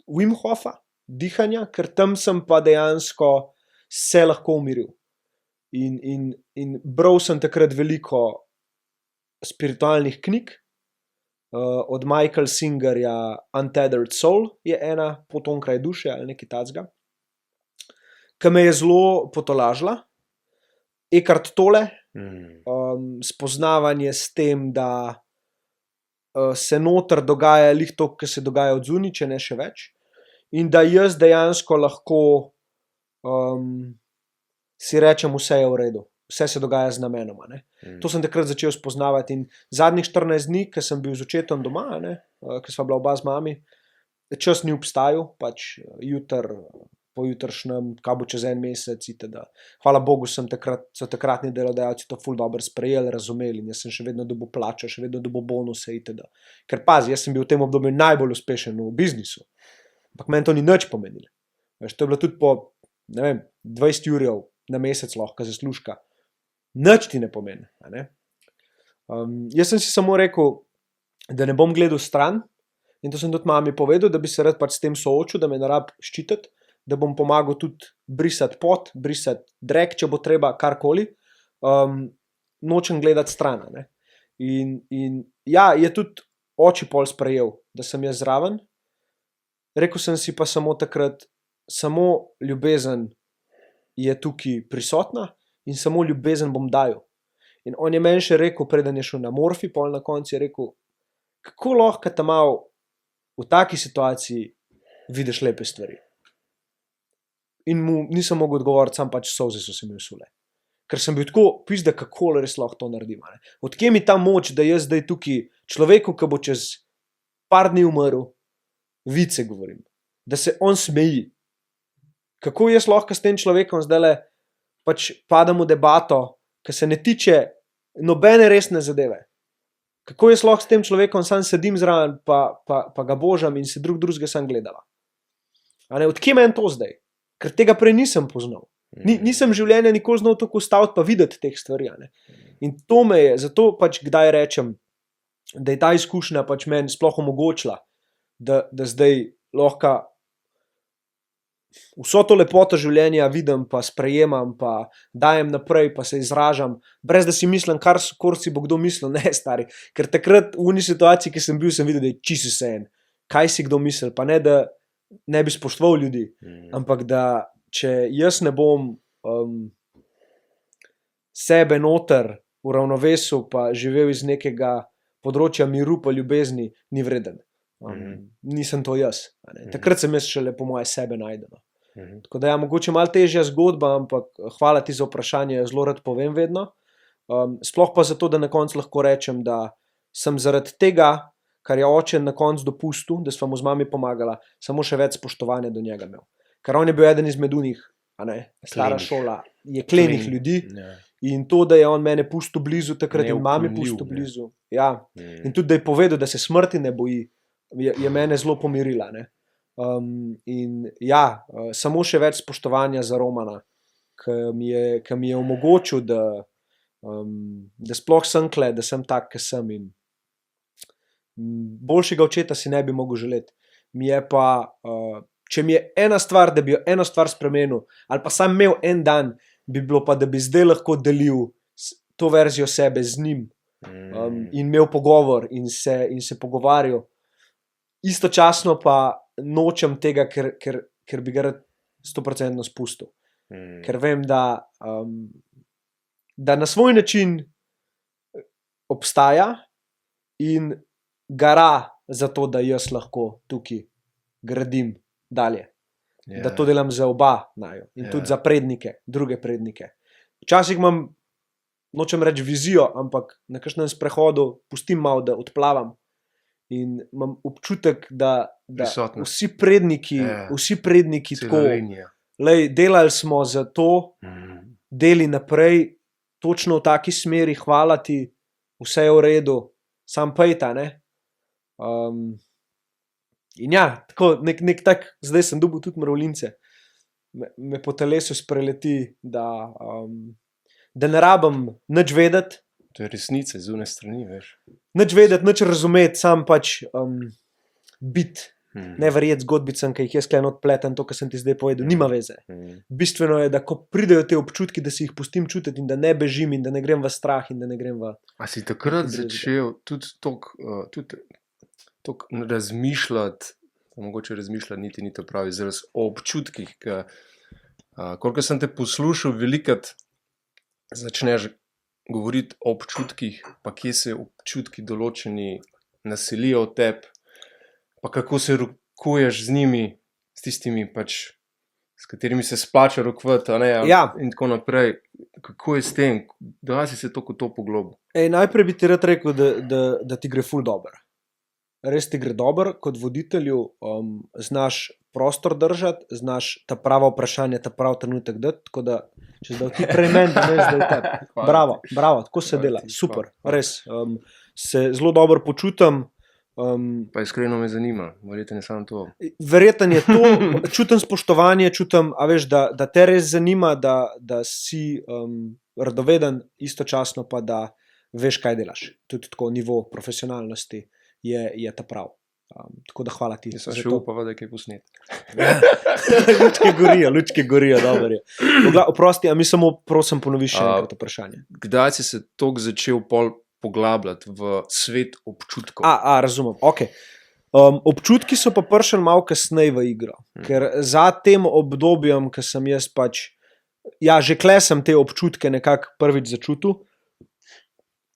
Wim Hofa, dihanja, ker tam sem pa dejansko se lahko umiril. In bral sem takrat veliko spiritualnih knjig, od Michael Singerja Untethered Soul je ena, Pot onkraj duše ali nekaj takega, ki me je zelo potolažila. Eckhart Tolle, spoznavanje s tem, da se noter dogaja lih to, kar se dogaja od zunaj, če ne še več, in da jaz dejansko lahko si rečem, vse je v redu, vse se dogaja z namenoma. To sem takrat začel spoznavati in zadnjih 14 dni, ko sem bil z očetom doma, ko sva bila oba z mami, čas ni obstajal, pač pojutrišnjem, kaj bo čez 1 mesec, itd. Hvala Bogu so takratni delodajalci to ful dobro sprejeli, razumeli in jaz sem še vedno dobil plačo, še vedno dobil bonuse, itd. Ker pazi, jaz sem bil v tem obdobju najbolj uspešen v biznisu, ampak meni to ni nič pomenilo. Veš, to je bilo tudi po, ne vem, 20 jurjev na mesec lahko zaslužka. Nič ti ne pomeni. Jaz sem si samo rekel, da ne bom gledal stran in to sem tudi mami povedal, da bi se rad pač s tem soočil, da me ne rab ščititi, da bom pomagal tudi brisati pot, brisati drek, če bo treba, karkoli. Nočem gledati stran. In ja, je tudi oči pol sprejel, da sem jaz zraven. Rekel sem si pa samo takrat, samo ljubezen je tukaj prisotna in samo ljubezen bom dajal. In on je meni še rekel, preden je šel na morfi, pol na koncu je rekel, kako lahko te malo v taki situaciji vidiš lepe stvari. In mu nisem mogel odgovoriti, sam pač solze so se mi usule. Ker sem bil tako, pizda, kako res lahko to naredim. Odkje mi ta moč, da jaz zdaj tukaj človeku, ki bo čez par dni umrl, vice govorim, da se on smeji. Kako jaz lahko s tem človekom zdajle pač padam v debato, ki se ne tiče nobene resne zadeve. Kako jaz lahko s tem človekom sam sedim zraven, pa ga božam in se drugega sam gledala. Odkje meni to zdaj? Ker tega prej nisem poznal. Nisem življenja nikoli znal tako ustaviti pa videti teh stvari. In to me je, zato pač kdaj rečem, da je ta izkušnja pač meni sploh omogočila, da zdaj lahko vso to lepoto življenja vidim, pa sprejemam, pa dajem naprej, pa se izražam, brez da si mislim, kar si bo kdo mislil, ne stari. Ker takrat v uni situaciji, ki sem bil, sem videl, da je čisto vseeno, kaj si kdo mislil, pa ne, da ne bi spoštoval ljudi, ampak da če jaz ne bom sebe noter v ravnovesu, pa živel iz nekega področja miru pa ljubezni, ni vreden. Nisem to jaz. Takrat sem jaz šele po moje sebe najdeno. Tako da ja, mogoče malo težja zgodba, ampak hvala ti za vprašanje, zelo rad povem vedno. Sploh pa zato, da na koncu lahko rečem, da sem zaradi tega, kar je oče na koncu dopustil, da sva mu z mami pomagala, samo še več spoštovanja do njega imel. Ker on je bil eden izmed unih, stara šola, je klenih ljudi. In to, da je on mene pustil blizu takrat in mami pustil blizu. Ja. In tudi, da je povedal, da se smrti ne boji, je mene zelo pomirila. In ja, samo še več spoštovanja za Romana, ki mi je omogočil, da sploh sem kle, da sem tak, ki sem in boljšega očeta si ne bi mogel želeti. Mi je pa, če mi je ena stvar, da bi jo eno stvar spremenil, ali pa sam imel en dan, bi bilo pa, da bi zdaj lahko delil to verzijo sebe z njim in imel pogovor in se pogovarjal. Istočasno pa nočem tega, ker bi ga rad 100% spustil. Ker vem, da na svoj način obstaja in gara za to, da jaz lahko tukaj gradim dalje. Da to delam za oba naju in tudi za prednike, druge prednike. Včasih imam, nočem reči vizijo, ampak na kakšnem sprehodu pustim malo, da odplavam in imam občutek, da vsi predniki tako, delali smo za to, deli naprej, točno v taki smeri, hvala ti, vse je v redu, sam pejta, ne? In ja, tako, nek tak, zdaj sem dobil tudi mravljince, me po telesu spreleti, da ne rabim nič vedeti. To je resnica, zunaj strani, veš. Nič vedeti, nič razumeti, sam pač biti. Ne verjeti zgodbicam, ki jih jaz sklen odpletam, to, kar sem ti zdaj povedal, nima veze. Bistveno je, da ko pridejo te občutki, da si jih pustim čutiti in da ne bežim in da ne grem v strah in da ne grem v... A si takrat začel tudi toliko razmišljati, mogoče razmišljati ni to pravi izraz, o občutkih, koliko sem te poslušal, velikrat začneš govoriti o občutkih, pa kje se občutki določeni naselijo v tebi, pa kako se rokuješ z njimi, s tistimi pač, s katerimi se splača rokovati, in tako naprej. Kako je s tem? Da si se toliko to poglobil? Najprej bi ti rad rekel, da ti gre ful dobro. Res ti gre dobro, kot voditelju znaš prostor držati, znaš ta prava vprašanja, ta prav trenutek dati, tako da če zdaj ti prej meni, da ne zdaj tebi. Bravo, tako se dela, super, res. Se zelo dobro počutim. Pa iskreno me zanima, verjetno je samo to. Verjetno je to, čutim spoštovanje, čutim, da te res zanima, da si radoveden, istočasno pa, da veš, kaj delaš. Tudi tako nivo profesionalnosti je ta prav. Tako da hvala ti. Jaz sem še upal, da je kaj posnet. Lučke gorijo, dobro je. Oprosti, a mi samo prosim ponoviš še enkrat vprašanje. Kdaj si se toliko začel poglabljati v svet občutkov? Razumem, ok. Občutki so pa prišli malo kasneje v igro, ker za tem obdobjem, ko sem jaz pač, že kle sem te občutke nekako prvič začutil,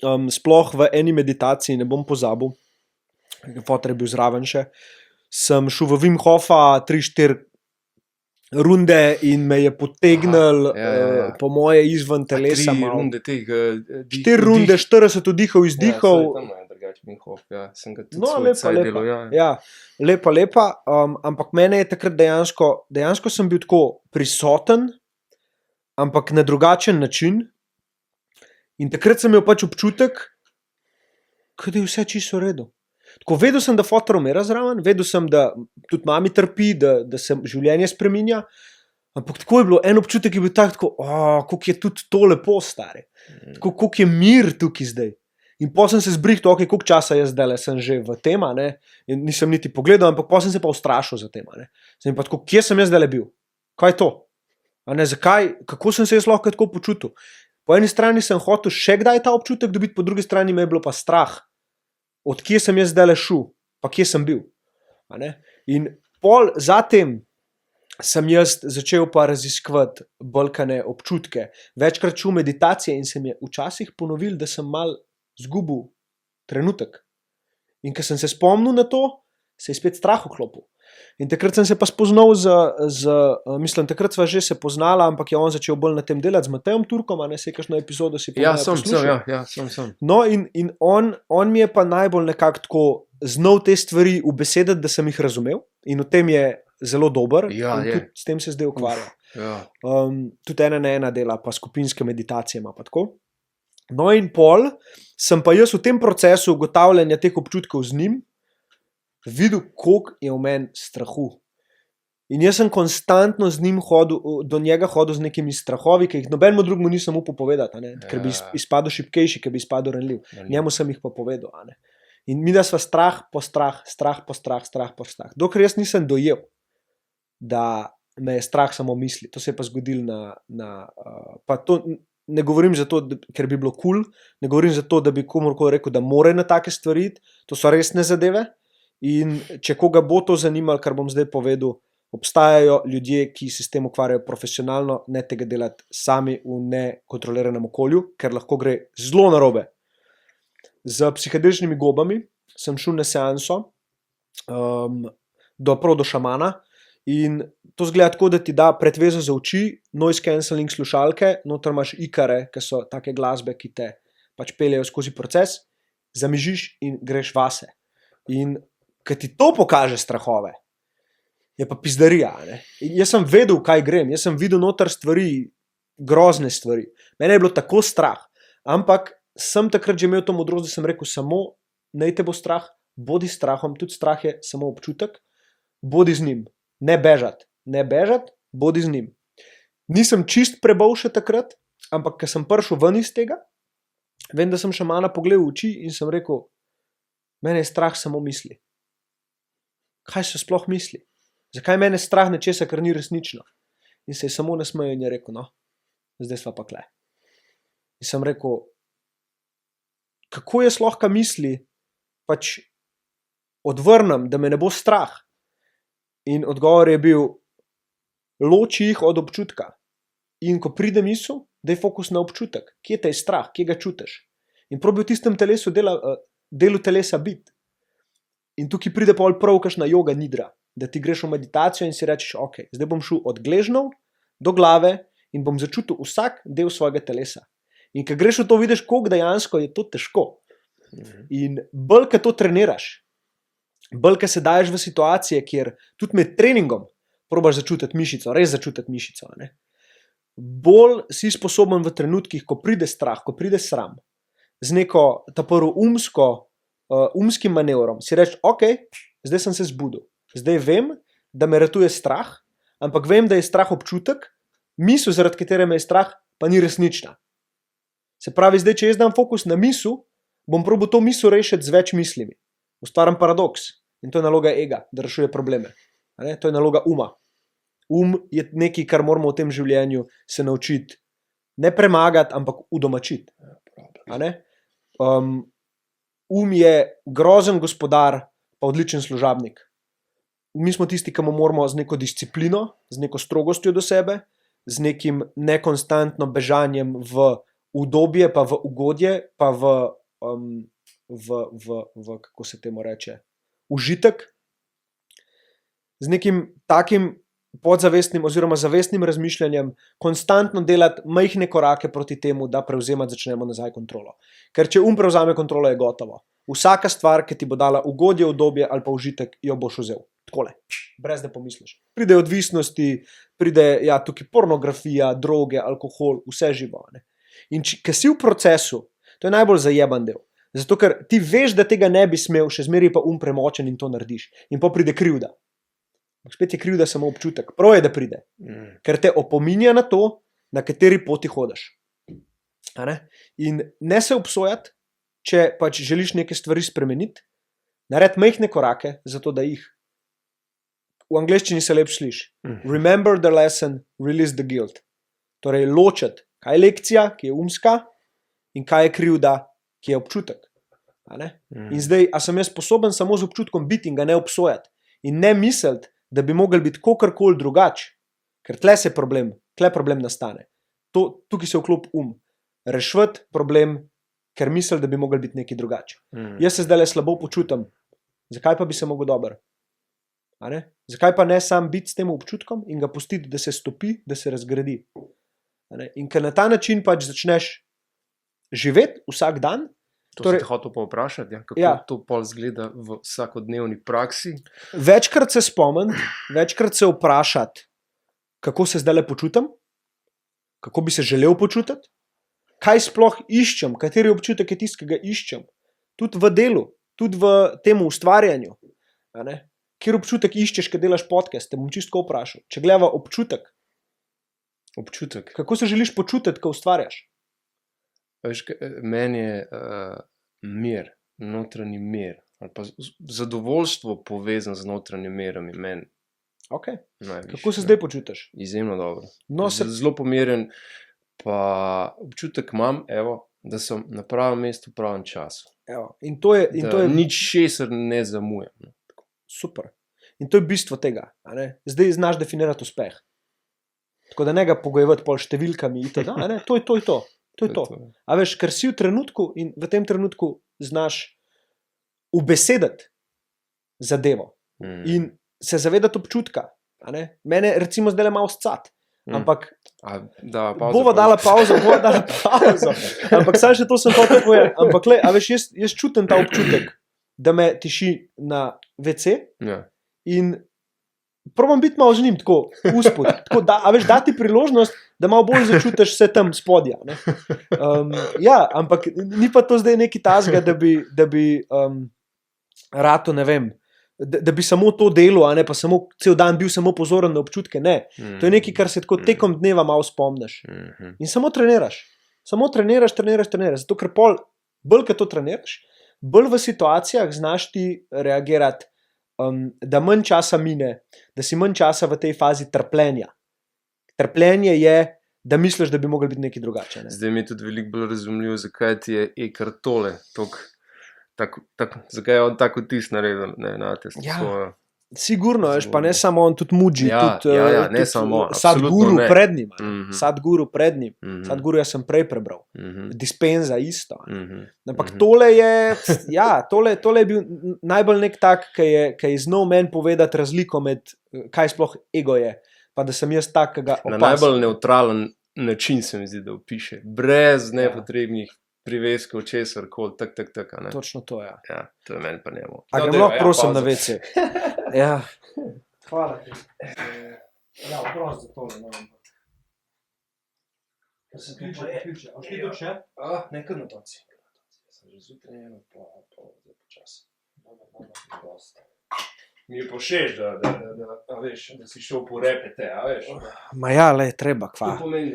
sploh v eni meditaciji, ne bom pozabil, fotor je bil zraven še, sem šel v Wim Hofa 3-4 runde in me je potegnil po moje izven telesa. 3 runde teh 4 runde, 40 vdihov, izdihov. Sem ga tudi svoj caj delal. Lepa, ampak mene je takrat dejansko sem bil tako prisoten, ampak na drugačen način in takrat sem imel pač občutek, da je vse čisto v redu. Tako vedel sem, da fotor umira zraven, vedel sem, da tudi mami trpi, da se življenje spreminja, ampak tako je bilo, en občutek je bil tako, kako je tudi to lepo, stari. Tako, koliko je mir tukaj zdaj. In potem sem se zbrihtel, koliko časa jaz zdaj sem že v tema, ne, in nisem niti pogledal, ampak potem sem se pa ustrašil za tema, ne. Sem pa tako, kje sem jaz zdaj bil? Kaj je to? Zakaj? Kako sem se jaz lahko tako počutil? Po eni strani sem hotel še kdaj ta občutek dobiti, po drugi strani me je bilo pa strah. Od kje sem jaz zdaj šel, pa kje sem bil. In pol zatem sem jaz začel pa raziskovati bolkane občutke. Večkrat šel meditacije in se mi je včasih ponovil, da sem mal zgubil trenutek. In ko sem se spomnil na to, se je spet strah vklopil. In takrat sem se pa spoznal mislim, takrat sva že se poznala, ampak je on začel bolj na tem delati z Matejem Turkom, se je kakšno epizodo si poslušal. Sem. No in on mi je pa najbolj nekako tako znal te stvari ubesediti, da sem jih razumel in v tem je zelo dober in tudi s tem se zdaj ukvarja. Tudi 1 na 1 dela, pa skupinske meditacije ima pa tako. No in pol sem pa jaz v tem procesu ugotavljanja teh občutkov z njim videl, koliko je v meni strahu. In jaz sem konstantno z njim do njega hodil z nekimi strahovi, ki jih nobenemu drugemu nisem upal povedati, ker bi izpadel šibkejši, ker bi izpadel ranljiv. Njemu sem jih pa povedal. In mi da sva strah po strah, strah po strah, strah po strah. Dokler jaz nisem dojel, da me je strah samo misli. To se je pa zgodilo pa to ne govorim zato, ker bi bilo cool, ne govorim zato, da bi komorkoli rekel, da more na take stvari, to so resne zadeve. In če koga bo to zanimalo, kar bom zdaj povedal, obstajajo ljudje, ki se s tem ukvarjajo profesionalno, ne tega delati sami v nekontroliranem okolju, ker lahko gre zelo narobe. Z psihedeličnimi gobami sem šel na seanso prav do šamana in to zgleda tako, da ti da pretvezo za oči, noise cancelling slušalke, noter imaš ikare, ki so take glasbe, ki te pač peljejo skozi proces, zamižiš in greš vase. In ko ti to pokaže strahove, je pa pizdarija. In jaz sem vedel, kaj grem, jaz sem videl noter stvari, grozne stvari. Mene je bilo tako strah, ampak sem takrat že imel to modrost, da sem rekel, samo naj te bo strah, bodi strahom, tudi strah je samo občutek, bodi z njim, ne bežati, bodi z njim. Nisem čist prebol še takrat, ampak ko sem prišel ven iz tega, vem, da sem šamana pogledal v oči in sem rekel, mene je strah samo misli. Kaj se sploh misli? Zakaj mene strah nečesa, kar ni resnično? In se je samo nasmejal in je rekel, no, zdaj sva pa kle. In sem rekel, kako jaz lahko misli pač odvrnem, da me ne bo strah? In odgovor je bil, loči jih od občutka. In ko pride misel, daj fokus na občutek. Kje te je strah, kje ga čutiš? In probi v tistem delu telesa biti. In tukaj pride pol prav kakšna joga nidra, da ti greš v meditacijo in si rečeš, ok, zdaj bom šel od gležnjev do glave in bom začutil vsak del svojega telesa. In ko greš v to, vidiš, koliko dejansko je to težko. In bolj, ko to treniraš, bolj, ko se daješ v situacije, kjer tudi med treningom probaš začutiti mišico, res začutiti mišico, ne? Bolj si sposoben v trenutkih, ko pride strah, ko pride sram, z neko umskim manevrom, si reči, ok, zdaj sem se zbudil, zdaj vem, da me ratuje strah, ampak vem, da je strah občutek, misel, zaradi katere me je strah, pa ni resnična. Se pravi, zdaj, če jaz dam fokus na misel, bom probal to misel rešiti z več mislimi. Ustvarjam paradoks in to je naloga ega, da rešuje probleme. To je naloga uma. Je nekaj, kar moramo v tem življenju se naučiti ne premagati, ampak udomačiti. Je grozen gospodar, pa odličen služabnik. Mi smo tisti, ki mu moramo z neko disciplino, z neko strogostjo do sebe, z nekim nekonstantno bežanjem v udobje, pa v ugodje, pa v kako se temu reče, užitek, z nekim takim podzavestnim oziroma zavestnim razmišljanjem, konstantno delati majhne korake proti temu, da prevzemati začnemo nazaj kontrolo. Ker če prevzame kontrolo, je gotovo. Vsaka stvar, ki ti bo dala ugodje, udobje ali pa užitek, jo boš vzel. Takole, brez da pomisliš. Pride odvisnosti, pride tukaj pornografija, droge, alkohol, vse živo. In ker si v procesu, to je najbolj zajeban del. Zato, ker ti veš, da tega ne bi smel, še zmeraj pa premočen in to narediš. In pa pride krivda. Spet je krivda samo občutek. Prav je, da pride. Ker te opominja na to, na kateri poti hodiš. In ne se obsojati, če pač želiš neke stvari spremeniti, naredi majhne korake, zato da jih. V angleščini se lep sliši. Remember the lesson, release the guilt. Torej ločiti, kaj je lekcija, ki je umska, in kaj je krivda, ki je občutek. In zdaj, a sem jaz sposoben samo z občutkom biti in ga ne obsojati in ne misliti, da bi mogel biti kakorkoli drugače, ker tle problem nastane. Tukaj se vklop rešiti problem, ker misli, da bi mogel biti nekaj drugače. Jaz se zdaj slabo počutim, zakaj pa bi se mogel dobro? Zakaj pa ne sam biti s tem občutkom in ga pustiti, da se stopi, da se razgradi? In ker na ta način pač začneš živeti vsak dan. To si te hotel pa vprašati, kako to pol izgleda v vsakodnevni praksi? Večkrat se spomniti, večkrat se vprašati, kako se zdaj počutim, kako bi se želel počutiti, kaj sploh iščem, kateri občutek je tisti, ki ga iščem, tudi v delu, tudi v tem ustvarjanju. Kjer občutek iščeš, ko delaš podcast, te bom čisto vprašal. Če gledava občutek, kako se želiš počutiti, ko ustvarjaš? Veš, meni je mir, notranji mir ali pa zadovoljstvo povezano z notranjim mirom in meni. Okay. Najvišje. Kako se zdaj počutiš? Izjemno dobro. No, Zelo pomirjen, pa občutek imam, da sem na pravem mestu v pravem času. In to je nič česar ne zamujam. Super. In to je bistvo tega. Zdaj znaš definirati uspeh. Tako da ne ga pogojevati pol številkami. To je to. To je to. A veš, ker si v trenutku in v tem trenutku znaš ubesediti zadevo in se zavedati občutka. Mene recimo zdaj le malo scat, ampak bova dala pauzo. Ampak saj še to sem hotel povedati. Ampak a veš, jaz čutim ta občutek, da me tiši na WC in probam biti malo z njim tako uspod. A veš, dati priložnost, da malo bolj začutiš vse tam spodja. Ampak ni pa to zdaj neki tasga, da bi rato, ne vem, da bi samo to delo, a ne pa samo cel dan bil samo pozoren na občutke. Ne, to je nekaj, kar se tako tekom dneva malo spomniš. In samo treniraš. Samo treniraš. Zato, ker bolj, ko to treniraš, bolj v situacijah znaš ti reagirati, da manj časa mine, da si manj časa v tej fazi trpljenja. Trpljenje je, da misliš, da bi mogli biti nekaj drugače. Ne? Zdaj mi je tudi veliko bolj razumljivo, zakaj ti je Eckhart Tolle zakaj je on tako vtis naredil na te svoje. Sigurno, veš, pa ne samo on, tudi Muji, ne samo Sadhguru pred njim. Sadhguru pred njim. Sadhguru jaz sem prej prebral. Dispenza isto. Ampak tole je bil najbolj nek tak, ki je znal meni povedati razliko med kaj sploh ego je, pa da sem jaz tak, ki ga opazim. Na najbolj neutralen način se mi zdi, da opiše. Brez nepotrebnih priveskov, česar koli, tak. Točno to, ja. Ja, to je meni pa njemu. A grem lahko prosim na WC. Ja. Hvala ti. Ja, prost za tole. Ker se ključe. A ti to še? Nekaj na toci. Sem že zjutraj pa počasi. Dosta. Mi je pošeš, da si šel po repete, a veš? Ma ja, le, treba, kva. To pomeni,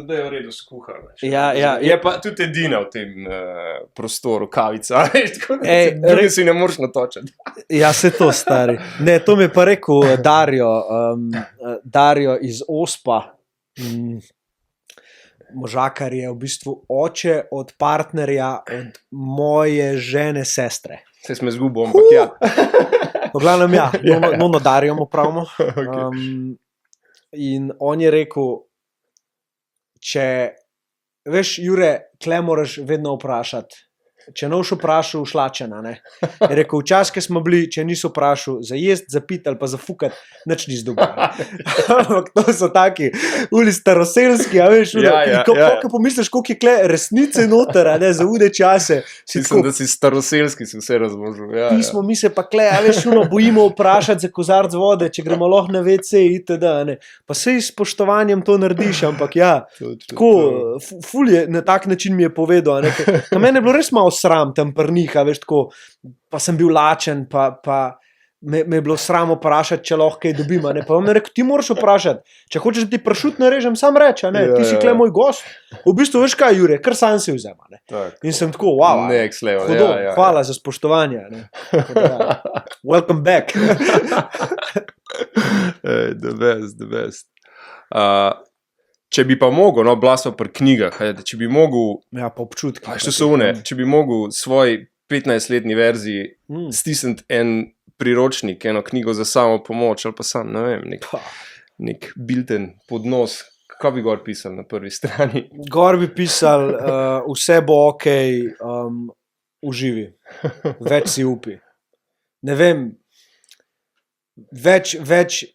da je v redu skuhal. Ja. Je pa tudi edina v tem prostoru kavica, a veš, tako da drugi si ne moreš natočati. Ja, se to, stari. Ne, to mi je pa rekel Dario iz Ospa. Možakar je v bistvu oče od partnerja od moje žene sestre. Se smo izgubili, ampak ja. V glavnem, ja, no Dario mu pravimo. In on je rekel, veš, Jure, kle moraš vedno vprašati, če ne boš vprašal, šlačena, ne. Je rekel, včasih, ko smo bili, če niso vprašal za jest, za pit ali pa za fukat, nič ni zdobil. Ampak to so taki staroselski, a veš, ko pomisliš, koliko je kle resnice noter, a ne, za ude čase. Mislim, da si staroselski, si vse razložil. Pismo, mi se pa kle, a veš, bojimo vprašati za kozarc vode, če gremo lahko na WC, itd. Pa sej s spoštovanjem to narediš, ampak ja, tako, ful je, na tak način mi je povedal, a ne. Na mene je bilo res malo sram tam prniha, veš, tako, pa sem bil lačen, pa me je bilo sram vprašati, če lahko kaj dobim, ne, pa vam je rekel, ti moraš vprašati, če hočeš, da ti pršut narežem, sam reč, ne, ti si kle moj gost, v bistvu, veš kaj, Jure, kar sam si vzema, ne, in sem tako, wow, hudo, hvala za spoštovanje, ne, welcome back. The best. Če bi pa mogel, no, blasno pri knjigah, če bi mogel, ja, pa občutki, če bi mogel svoj 15-letni verziji stisniti en priročnik, eno knjigo za samo pomoč, ali pa sam, ne vem, nek bilten podnos, kaj bi gor pisal na prvi strani? Gor bi pisal, vse bo okej, uživi, več si upi. Ne vem, več,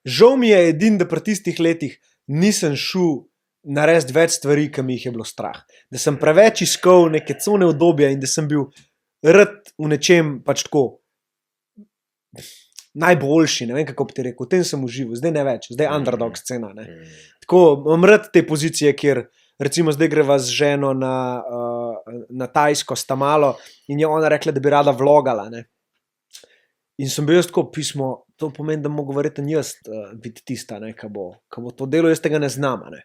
žal mi je edin, da pri tistih letih nisem šel narediti več stvari, ki mi jih je bilo strah. Da sem preveč iskal neke cone udobja in da sem bil rad v nečem pač tako najboljši, ne vem, kako bi ti rekel, v tem sem užival, zdaj ne več, zdaj underdog scena, ne. Tako, imam rad te pozicije, kjer recimo zdaj greva z ženo na Tajsko, sta malo in je ona rekla, da bi rada vlogala, ne. In sem bil jaz tako pismo, to pomeni, da mogo verjetno jaz biti tista, ne, ko bo to delo, jaz tega ne znam, ne.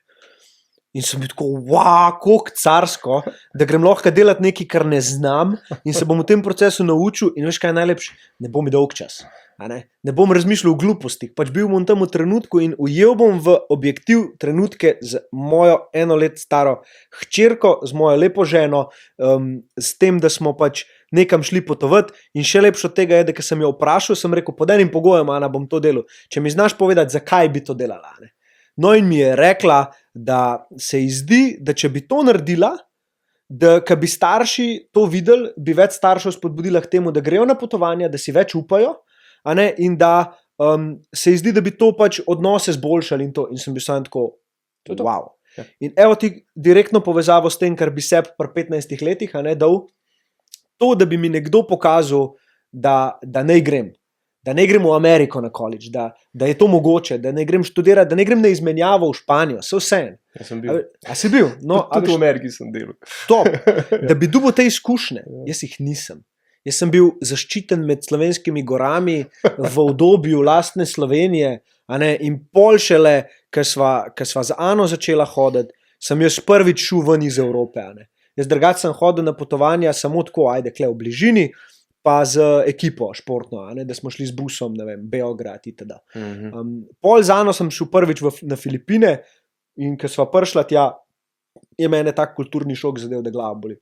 In sem bil tako, wow, kako carsko, da grem lahko delati nekaj, kar ne znam in se bom v tem procesu naučil in veš kaj je najlepše, ne bom mi dolg čas. Ne bom razmišljal o glupostih, pač bil bom tam v trenutku in ujel bom v objektiv trenutke z mojo 1 let staro hčerko, z mojo lepo ženo, s tem, da smo pač nekam šli potovati in še lepše od tega je, da ko sem jo vprašal, sem rekel, pod enim pogojem, Ana, bom to delal, če mi znaš povedati, zakaj bi to delala, ne? No in mi je rekla, da se ji zdi, da če bi to naredila, da ko bi starši to videli, bi več staršev spodbudila k temu, da grejo na potovanja, da si več upajo, a ne, in da se ji zdi, da bi to pač odnose zboljšali in to. In sem bil sam tako, wow. Ja. In evo ti direktno povezavo s tem, kar bi se pri 15 letih, a ne, dal, to, da bi mi nekdo pokazal, da ne grem. Da ne grem v Ameriko na college, da je to mogoče, da ne grem študirati, da ne grem na izmenjavo v Španijo, vse. Ja, sem bil. A si bil? No, tudi v Ameriki sem delal. Top, da bi dobil te izkušnje, jaz jih nisem. Jaz sem bil zaščiten med slovenskimi gorami v obdobju lastne Slovenije, a ne, in pol šele, ko sva z Ano začela hoditi, sem jaz prvič šel ven iz Evrope. A ne. Jaz drugače sem hodil na potovanja samo tako, ajde, kle v bližini, pa z ekipo športno, a ne, da smo šli z busom, ne vem, Beograd itd. Pol z Ano sem šel prvič na Filipine in ko sva prišla tja, je mene tak kulturni šok zadev, da glava boli.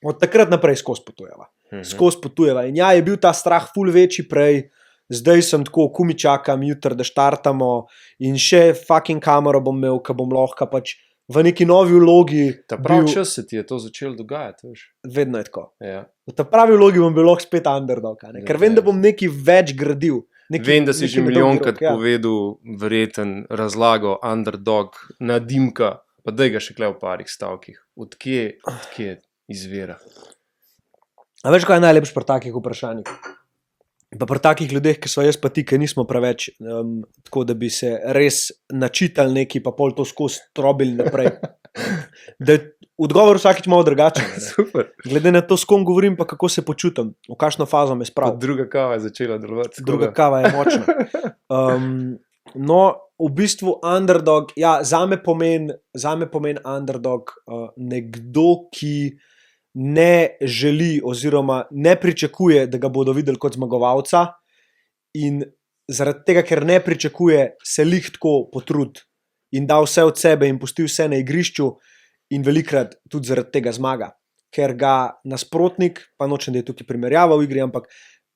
Od takrat naprej skozi potujeva. In ja, je bil ta strah ful večji prej, zdaj sem tako, kumi čakam jutri, da štartamo in še fucking kamero bom imel, ko bom lahko pač v neki novi vlogi. Ta pravi čas se ti je to začelo dogajati, veš? Vedno je tako. Ja. V ta pravi vlogi bom bil lahko spet underdog, ne? Ker vem, da bom nekaj več gradil. Vem, da si že milijonkrat povedal verjeten razlago underdog na Dimka, pa daj ga še kle v parih stavkih. Odkje izvira? A veš, kaj je najlepše pri takih vprašanjih? Pa pri takih ljudeh, ki so jaz pa ti, ki nismo preveč, tako da bi se res načitali neki, pa pol to skozi trobili naprej. Da je odgovor vsakič malo drugačen. Super. Glede na to, s kom govorim, pa kako se počutim, v kakšno fazo me spravi. Druga kava je začela delovati. Druga kava je močna. No, v bistvu underdog, ja, zame pomeni underdog nekdo, ki ne želi oziroma ne pričakuje, da ga bodo videli kot zmagovalca in zaradi tega, ker ne pričakuje, se lih tako potrudi in da vse od sebe in pusti vse na igrišču in velikrat tudi zaradi tega zmaga, ker ga nasprotnik, pa nočem, da je tukaj primerjava v igri, ampak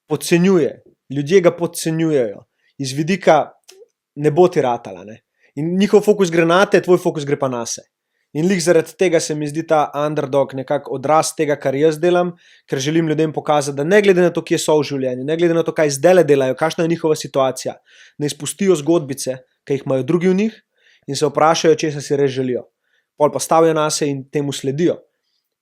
podcenjuje, ljudje ga podcenjujejo, iz vidika ne bo ti ratala, ne? In njihov fokus gre na te, tvoj fokus gre pa na se. In lih zaradi tega se mi zdi ta underdog nekako odraz tega, kar jaz delam, ker želim ljudem pokazati, da ne glede na to, kje so v življenju, ne glede na to, kaj zdaj delajo, kakšna je njihova situacija, ne izpustijo zgodbice, ki jih imajo drugi v njih in se vprašajo, česa si res želijo. Pol pa stavijo na se in temu sledijo.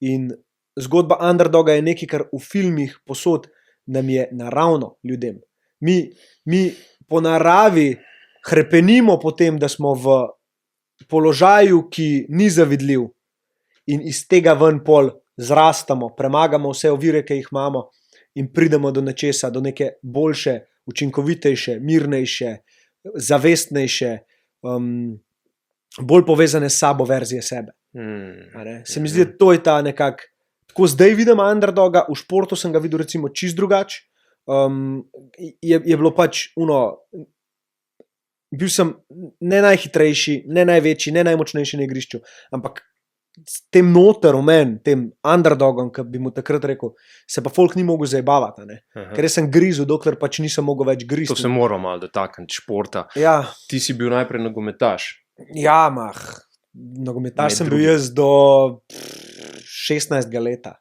In zgodba underdoga je nekaj, kar v filmih posod nam je naravno ljudem. Mi po naravi hrepenimo po tem, da smo v položaju, ki ni zavidljiv in iz tega ven pol zrastamo, premagamo vse ovire, ki jih imamo in pridemo do nečesa, do neke boljše, učinkovitejše, mirnejše, zavestnejše, bolj povezane s sabo verzije sebe. Se mi zdi, da to je ta nekak, tako zdaj vidim underdoga, v športu sem ga videl recimo čist drugač, je bilo pač bil sem ne najhitrejši, ne največji, ne najmočnejši na igrišču, ampak s tem noter v meni, tem underdogom, ki bi mu takrat rekel, se pa folk ni mogel zajebavati, ne? Ker sem grizel, dokler pač nisem mogel več gristi. To se mora malo dotakniti športa. Ja. Ti si bil najprej nogometaš. Ja, nogometaš sem bil jaz do 16. leta.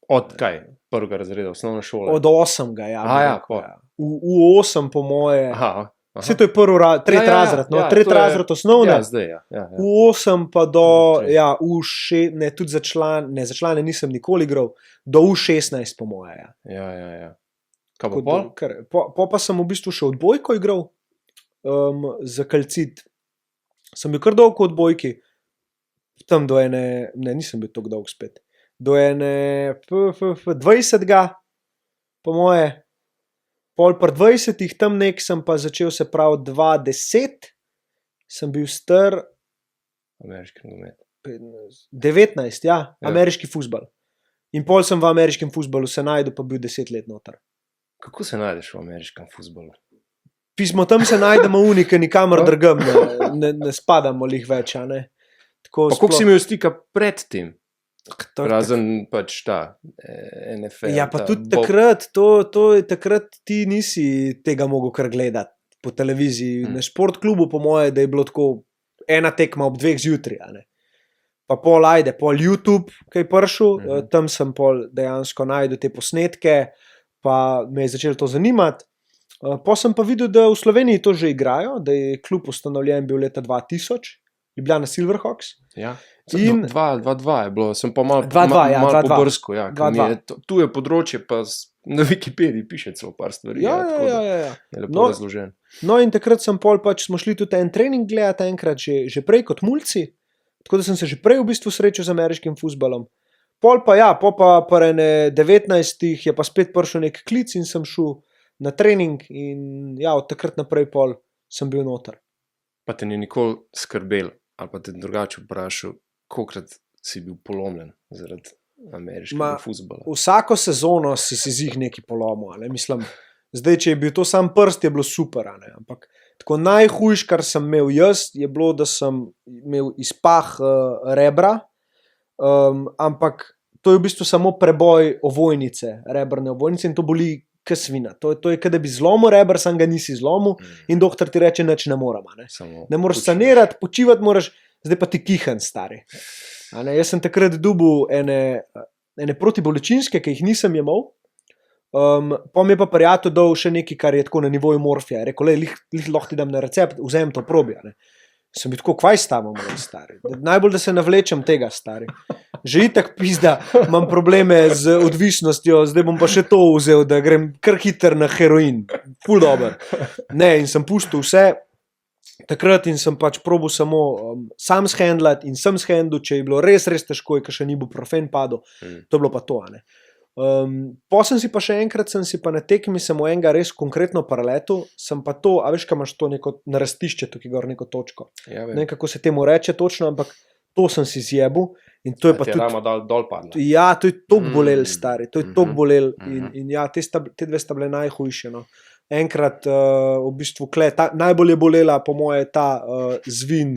Od kaj? Prvega razreda, osnovne šole? Od 8. ja. V 8 po moje. Vse to je tretji razred, tretji razred osnovne. Ja, zdaj, ja. V 8 pa do, tudi za člane nisem nikoli igral, do U16 po moje. Ja. Kaj bo pol? Pa sem v bistvu še odbojko igral, za Kalcit. Sem bil kar dolgo v odbojki, tam do ene, nisem bil tako dolgo spet, do ene 20. po moje. Pol pri 20 tam nek sem pa začel, se pravi 2010, sem bil star ameriški nogomet? 19, ja, ameriški fuzbal. In pol sem v ameriškem fuzbalu se najdel, pa bil 10 let noter. Kako se najdeš v ameriškem fuzbalu? Pismo, tam se najdemo unike, nikamor drugam ne spadamo lih več, a ne. Pa koliko si imel stika pred tem? Razen pač ta NFL. Ja, pa tudi takrat ti nisi tega mogel kar gledati po televiziji. Na športklubu, po moje, da je bilo tako ena tekma ob 2 zjutraj, a ne. Pa pol YouTube, ki je prišel, tam sem pol dejansko najdel te posnetke, pa me je začelo to zanimati. Pa sem pa videl, da v Sloveniji to že igrajo, da je klub ustanovljen bil leta 2000, Ljubljana Silverhawks. Ja. 2-2 je bilo, sem pa malo po brsku. Ja, tu je področje, pa na Wikipediji piše celo par stvari. Ja. Je lepo razložen. No in takrat sem pol pač smo šli tudi en trening gledati, enkrat že prej kot mulci, tako da sem se že prej v bistvu srečal z ameriškim fuzbalom. Pol pa pri 19 je pa spet prišel nek klic in sem šel na trening in ja, od takrat naprej pol sem bil noter. Pa te ni nikoli skrbel, ali pa te drugače vprašal, kolikrat si bil polomljen zaradi ameriškega fuzbala? Vsako sezono si zih neki polomil, ne? Mislim, zdaj, če je bil to sam prst, je bilo super, ne? Ampak tako najhujš, kar sem imel jaz, je bilo, da sem imel izpah rebra, ampak to je v bistvu samo preboj ovojnice, rebrne ovojnice in to boli ke svina. To je, kada bi zlomil rebr, sam ga nisi zlomil in doktor ti reče, nič ne moram. Ne moraš sanirati, počivati moraš, zdaj pa ti kihan, stari. Jaz sem takrat dobil ene protibolečinske, ki jih nisem jemal, pa mi je pa prijatelj dal še nekaj, kar je tako na nivoju morfija. Je rekel, lih lahko ti dam na recept, vzem to probi. Sem bil tako, kvaj stavam, stari. Najbolj, da se navlečem tega, stari. Že itak pizda, imam probleme z odvisnostjo, zdaj bom pa še to vzel, da grem kar hiter na heroin. Ful dober. Ne, in sem pustil vse takrat in sem pač probal samo sam shendlati in sem shendl, če je bilo res težko, ker še ni ibuprofen padel. To je bilo pa to, a ne. Po sem si pa še enkrat, sem si pa na tekmi sem v enega res konkretno paraletu, sem pa to, a veš, kaj imaš to neko narastišče tukaj gor, neko točko. Ja, ne, kako se temu reče točno, ampak to sem si zjebil in to je pa tudi... rama dol padla. Ja, to je tok bolel, stari, to je tok bolel in ja, te dve sta bile najhujše, no. Enkrat v bistvu najbolj je bolela po moje ta zvin,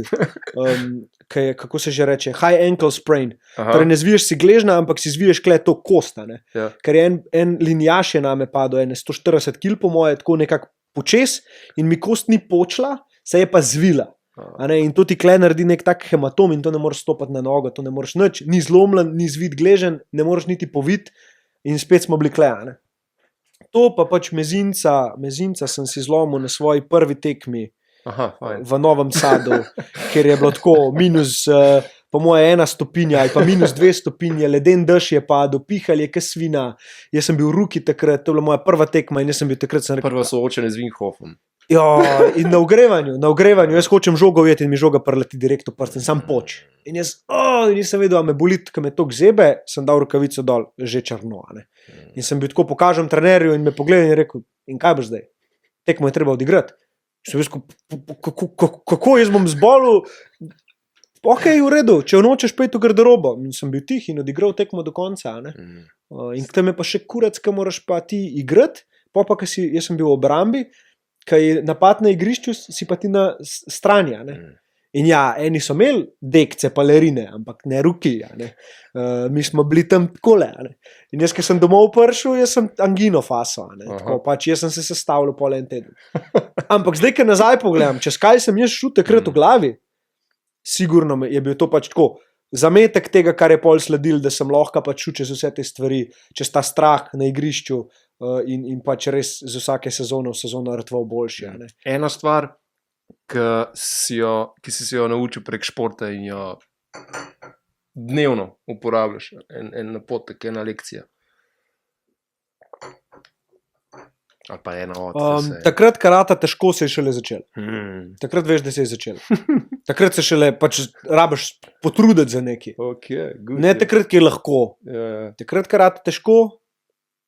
kako se že reče, high ankle sprain. Torej ne zviješ si gležna, ampak si zviješ to kosta, ne. Ja. Ker je en linjaš je name padel, 140 kil po moje, tako nekako počes in mi kost ni počla, se je pa zvila. In to ti naredi nek tak hematom in to ne moreš stopati na nogo, to ne moreš nič, ni zlomljen, ni zvit gležen, ne moreš niti povit in spet smo bili ne. To pa pač mezinca sem si zlomil na svoji prvi tekmi v Novem Sadu, ker je bilo tako minus, po moje 1 stopinja ali pa minus 2 stopinje, leden dež je padel, pihal je ke svina, jaz sem bil v Ruki takrat, to je bila moja prva tekma in jaz sem bil takrat... Prva soočenje z Winhofom. Ja, in na ogrevanju, jaz hočem žogo ujeti in mi žoga prleti direkt v prst in sam poč. In jaz, nisem vedel, a me boli, ko me tok zebe, sem dal rokavico dol, že črno, ne. In sem bil tako, pokažem trenerju in me pogleda in rekel, in kaj boš zdaj? Tekmo je treba odigrati. Sem rekel, kako jaz bom zbolel? Ok, v redu, če nočeš pojti v garderobo. In sem bil tih in odigral tekmo do konca, ne. In tam je pa še kurac, ki moraš pa ti igrati, pa jaz sem bil v obrambi, kaj je napad na igrišču, si pa ti na strani, ne. In ja, eni so imeli dekce, palerine, ampak ne Ruki, ne. Mi smo bili tam takole, ne. In jaz, ki sem domov prišel, jaz sem angino faso, ne. Tako pač, jaz sem se sestavljal pol en teden. Ampak zdaj, ker nazaj pogledam, čez kaj sem jaz šel takrat v glavi, sigurno je bil to pač tako, zametek tega, kar je pol sledil, da sem lahko pač šel čez vse te stvari, čez ta strah na igrišču, in pač res z vsake sezone v sezono rtval boljši. Ne? Ena stvar, ki si jo naučil prek športa in jo dnevno uporabljaš, en napotek, ena lekcija. Ali pa ena od takrat karata težko se je šele začel. Takrat veš, da se je začel. Takrat se šele pač rabiš potruditi za nekaj. Ne takrat, ki je lahko. Takrat karata težko,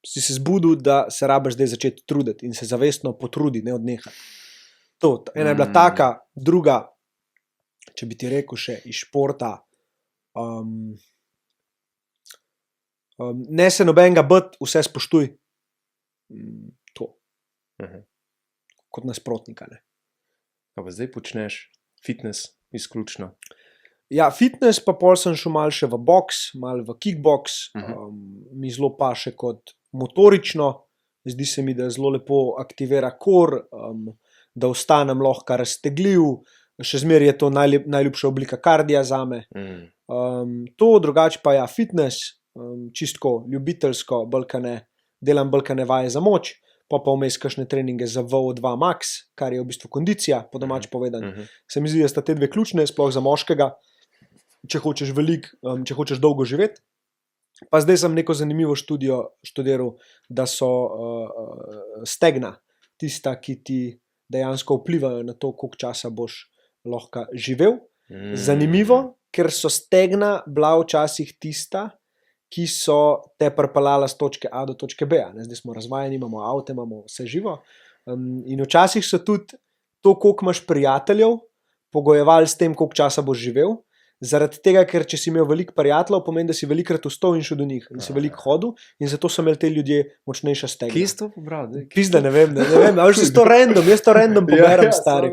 si se zbudil, da se rabiš zdaj začeti truditi in se zavestno potrudi, ne odnehati. To, ena je bila taka, druga, če bi ti rekel še iz športa, ne se nobenega bati, vse spoštuj. To. Kot nasprotnika. Ne. A pa zdaj počneš fitness izključno? Ja, fitness, pa pol sem šel malo še v boks, malo v kickboks, mi zelo paše kot motorično, zdi se mi, da zelo lepo aktivira kor, da ostanem lahko raztegljiv, še zmeraj je to najljubša oblika kardija zame. To, drugače pa ja, fitness, čistko ljubiteljsko, delam bolj vaje za moč, pa vmes kakšne treninge za VO2 max, kar je v bistvu kondicija, po domač povedan. Se mi zdi, da sta te dve ključne, sploh za moškega, če hočeš če hočeš dolgo živeti. Pa zdaj sem neko zanimivo študijo študiral, da so stegna tista, ki ti dejansko vplivajo na to, koliko časa boš lahko živel. Zanimivo, ker so stegna bila včasih tista, ki so te pripeljala z točke A do točke B. Zdaj smo razvajeni, imamo avte, imamo vse živo. In včasih so tudi to, koliko imaš prijateljev, pogojevali s tem, koliko časa boš živel. Zaradi tega, ker če si imel veliko prijateljev, pomeni, da si velikokrat vstal in šel do njih in si veliko hodil, in zato so imeli te ljudje močnejša stegna. Kje si to pobral? Pizda, ne vem, ali si to random, jaz to random poberem, stari.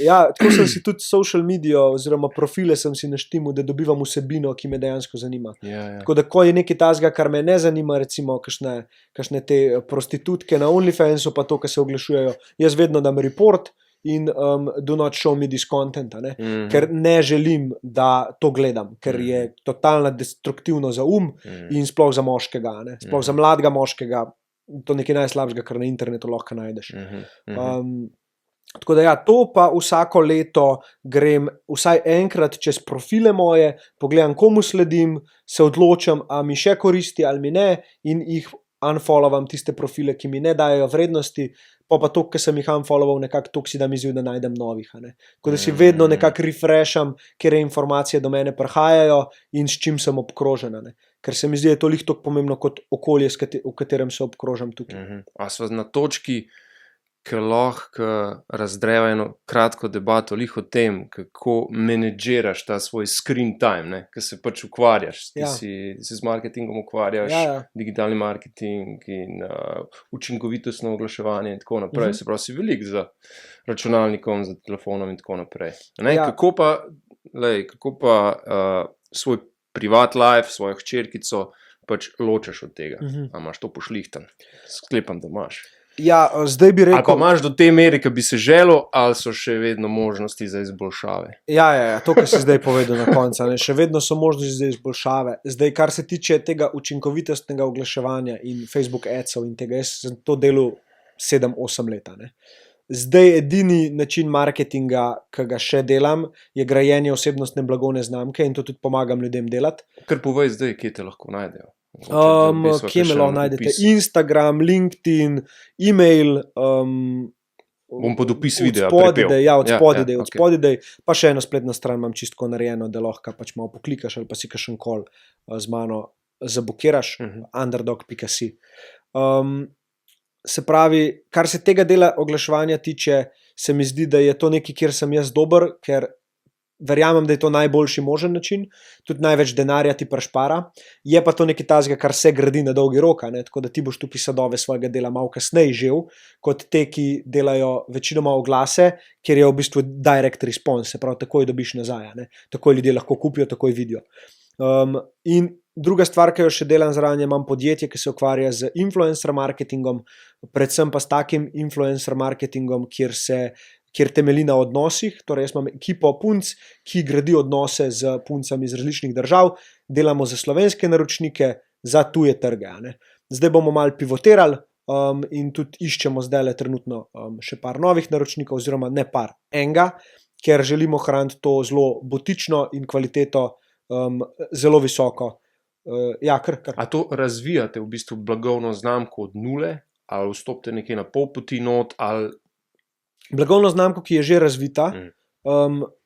Ja, tako sem si tudi social media oziroma profile sem si naštimil, da dobivam vsebino, ki me dejansko zanima. Tako da, ko je nekaj tazga, kar me ne zanima, recimo kakšne te prostitutke na OnlyFansu, pa to, kar se oglašujejo, jaz vedno dam report in do not show me this content, ker ne želim, da to gledam, ker je totalno destruktivno za in sploh za moškega, sploh za mladega moškega, to je nekaj najslabšega, kar na internetu lahko najdeš. Tako da ja, to pa vsako leto grem vsaj enkrat čez profile moje, pogledam, komu sledim, se odločam, a mi še koristi ali mi ne, in jih unfollovam tiste profile, ki mi ne dajo vrednosti, pa to, ki sem jih unfollował, nekako toliko si dam izziv, da najdem novih. Tako da si vedno nekako refresham, kjer informacije do mene prihajajo in s čim sem obkrožen. Ker se mi zdi, da je to lih toliko pomembno kot okolje, v katerem se obkrožam tukaj. A sva na točki, ki lahko razdreva eno kratko debato lih o tem, kako menedžiraš ta svoj screen time, ki se pač ukvarjaš. Ti si z marketingom ukvarjaš, digitalni marketing in učinkovitostno oglaševanje in tako naprej. Se pravi, si velik za računalnikom, za telefonom in tako naprej. Kako pa svoj privat life, svojo hčerkico pač ločeš od tega? A imaš to pošlihtan? Sklepam, da imaš. Ja, zdaj bi rekel... Ali pa imaš do te mere, ki bi se želel, ali so še vedno možnosti za izboljšave? Ja, to, kar si zdaj povedal na koncu. Še vedno so možnosti za izboljšave. Zdaj, kar se tiče tega učinkovitostnega oglaševanja in Facebook adsov in tega, jaz sem to delal 7-8 let. Zdaj, edini način marketinga, ki ga še delam, je grajenje osebnostne blagovne znamke in to tudi pomagam ljudem delati. Kar povej zdaj, kje te lahko najdejo? Kje me lahko najdete? Instagram, LinkedIn, e-mail. Bom pod opis videa pripel. Od spodaj, pa še eno spletno stran imam čistko narejeno, da lahko pač malo poklikaš ali pa si kakšen call z mano zabukiraš, underdog.si. Se pravi, kar se tega dela oglaševanja tiče, se mi zdi, da je to nekaj, kjer sem jaz dober, ker verjamem, da je to najboljši možen način, tudi največ denarja ti prešpara, je pa to nekaj tazga, kar se gradi na dolgi rok, tako da ti boš tukaj sadove svojega dela malo kasneje žel, kot te, ki delajo večinoma oglase, kjer je v bistvu direct response, se pravi, takoj dobiš nazaj, takoj ljudje lahko kupijo, takoj vidijo. In druga stvar, ki jo še delam zraven, imam podjetje, ki se ukvarja z influencer marketingom, predvsem pa s takim influencer marketingom, kjer temelji na odnosih, torej jaz imam ekipo punc, ki gradi odnose z puncami iz različnih držav, delamo za slovenske naročnike, za tuje trge. Zdaj bomo malo pivotirali in tudi iščemo zdaj trenutno še par novih naročnikov, oziroma ne par, enega, ker želimo hraniti to zelo butično in kvaliteto zelo visoko. Kar. A to razvijate v bistvu blagovno znamko od nule, ali vstopite nekje na pol poti not, ali... Blagovno znamko, ki je že razvita,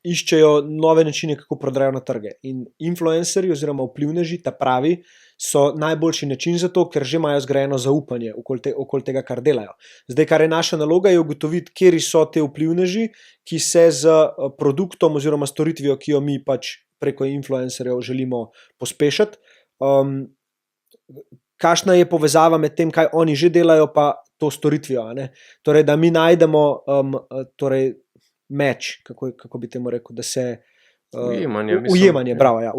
iščejo nove načine, kako prodajajo na trge. In influencerji oziroma vplivneži, ta pravi, so najboljši način za to, ker že imajo zgrajeno zaupanje okoli tega, kar delajo. Zdaj, kar je naša naloga, je ugotoviti, kje so te vplivneži, ki se z produktom oziroma storitvijo, ki jo mi pač preko influencerjev želimo pospešiti, kakšna je povezava med tem, kaj oni že delajo, pa to storitvijo. Torej, da mi najdemo meč, kako bi temu rekel, da se ujemanje, bravo, ja,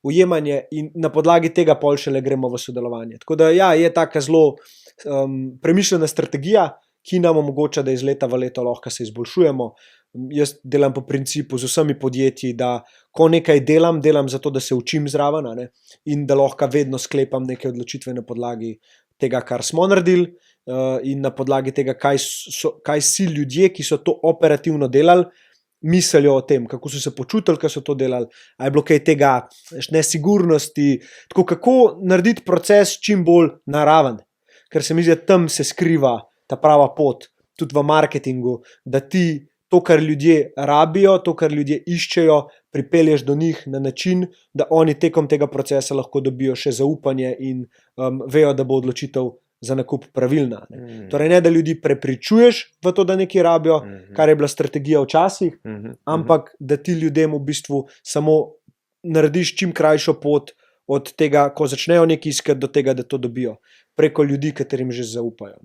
ujemanje in na podlagi tega pol šele gremo v sodelovanje. Tako da ja, je taka zelo premišljena strategija, ki nam omogoča, da iz leta v leto lahko se izboljšujemo. Jaz delam po principu z vsemi podjetji, da ko nekaj delam zato, da se učim zraven, in da lahko vedno sklepam neke odločitve na podlagi tega, kar smo naredili, in na podlagi tega, kaj si ljudje, ki so to operativno delali, mislijo o tem, kako so se počutili, ko so to delali, a je bilo kaj tega nesigurnosti, tako kako narediti proces čim bolj naraven, ker se mi zdi, da tam se skriva ta prava pot, tudi v marketingu, da ti to, kar ljudje rabijo, to, kar ljudje iščejo, pripelješ do njih na način, da oni tekom tega procesa lahko dobijo še zaupanje in vejo, da bo odločitev za nakup pravilna. Torej ne, da ljudi prepričuješ v to, da nekaj rabijo, kar je bila strategija včasih, ampak da ti ljudem v bistvu samo narediš čim krajšo pot od tega, ko začnejo nekaj iskati, do tega, da to dobijo preko ljudi, katerim že zaupajo.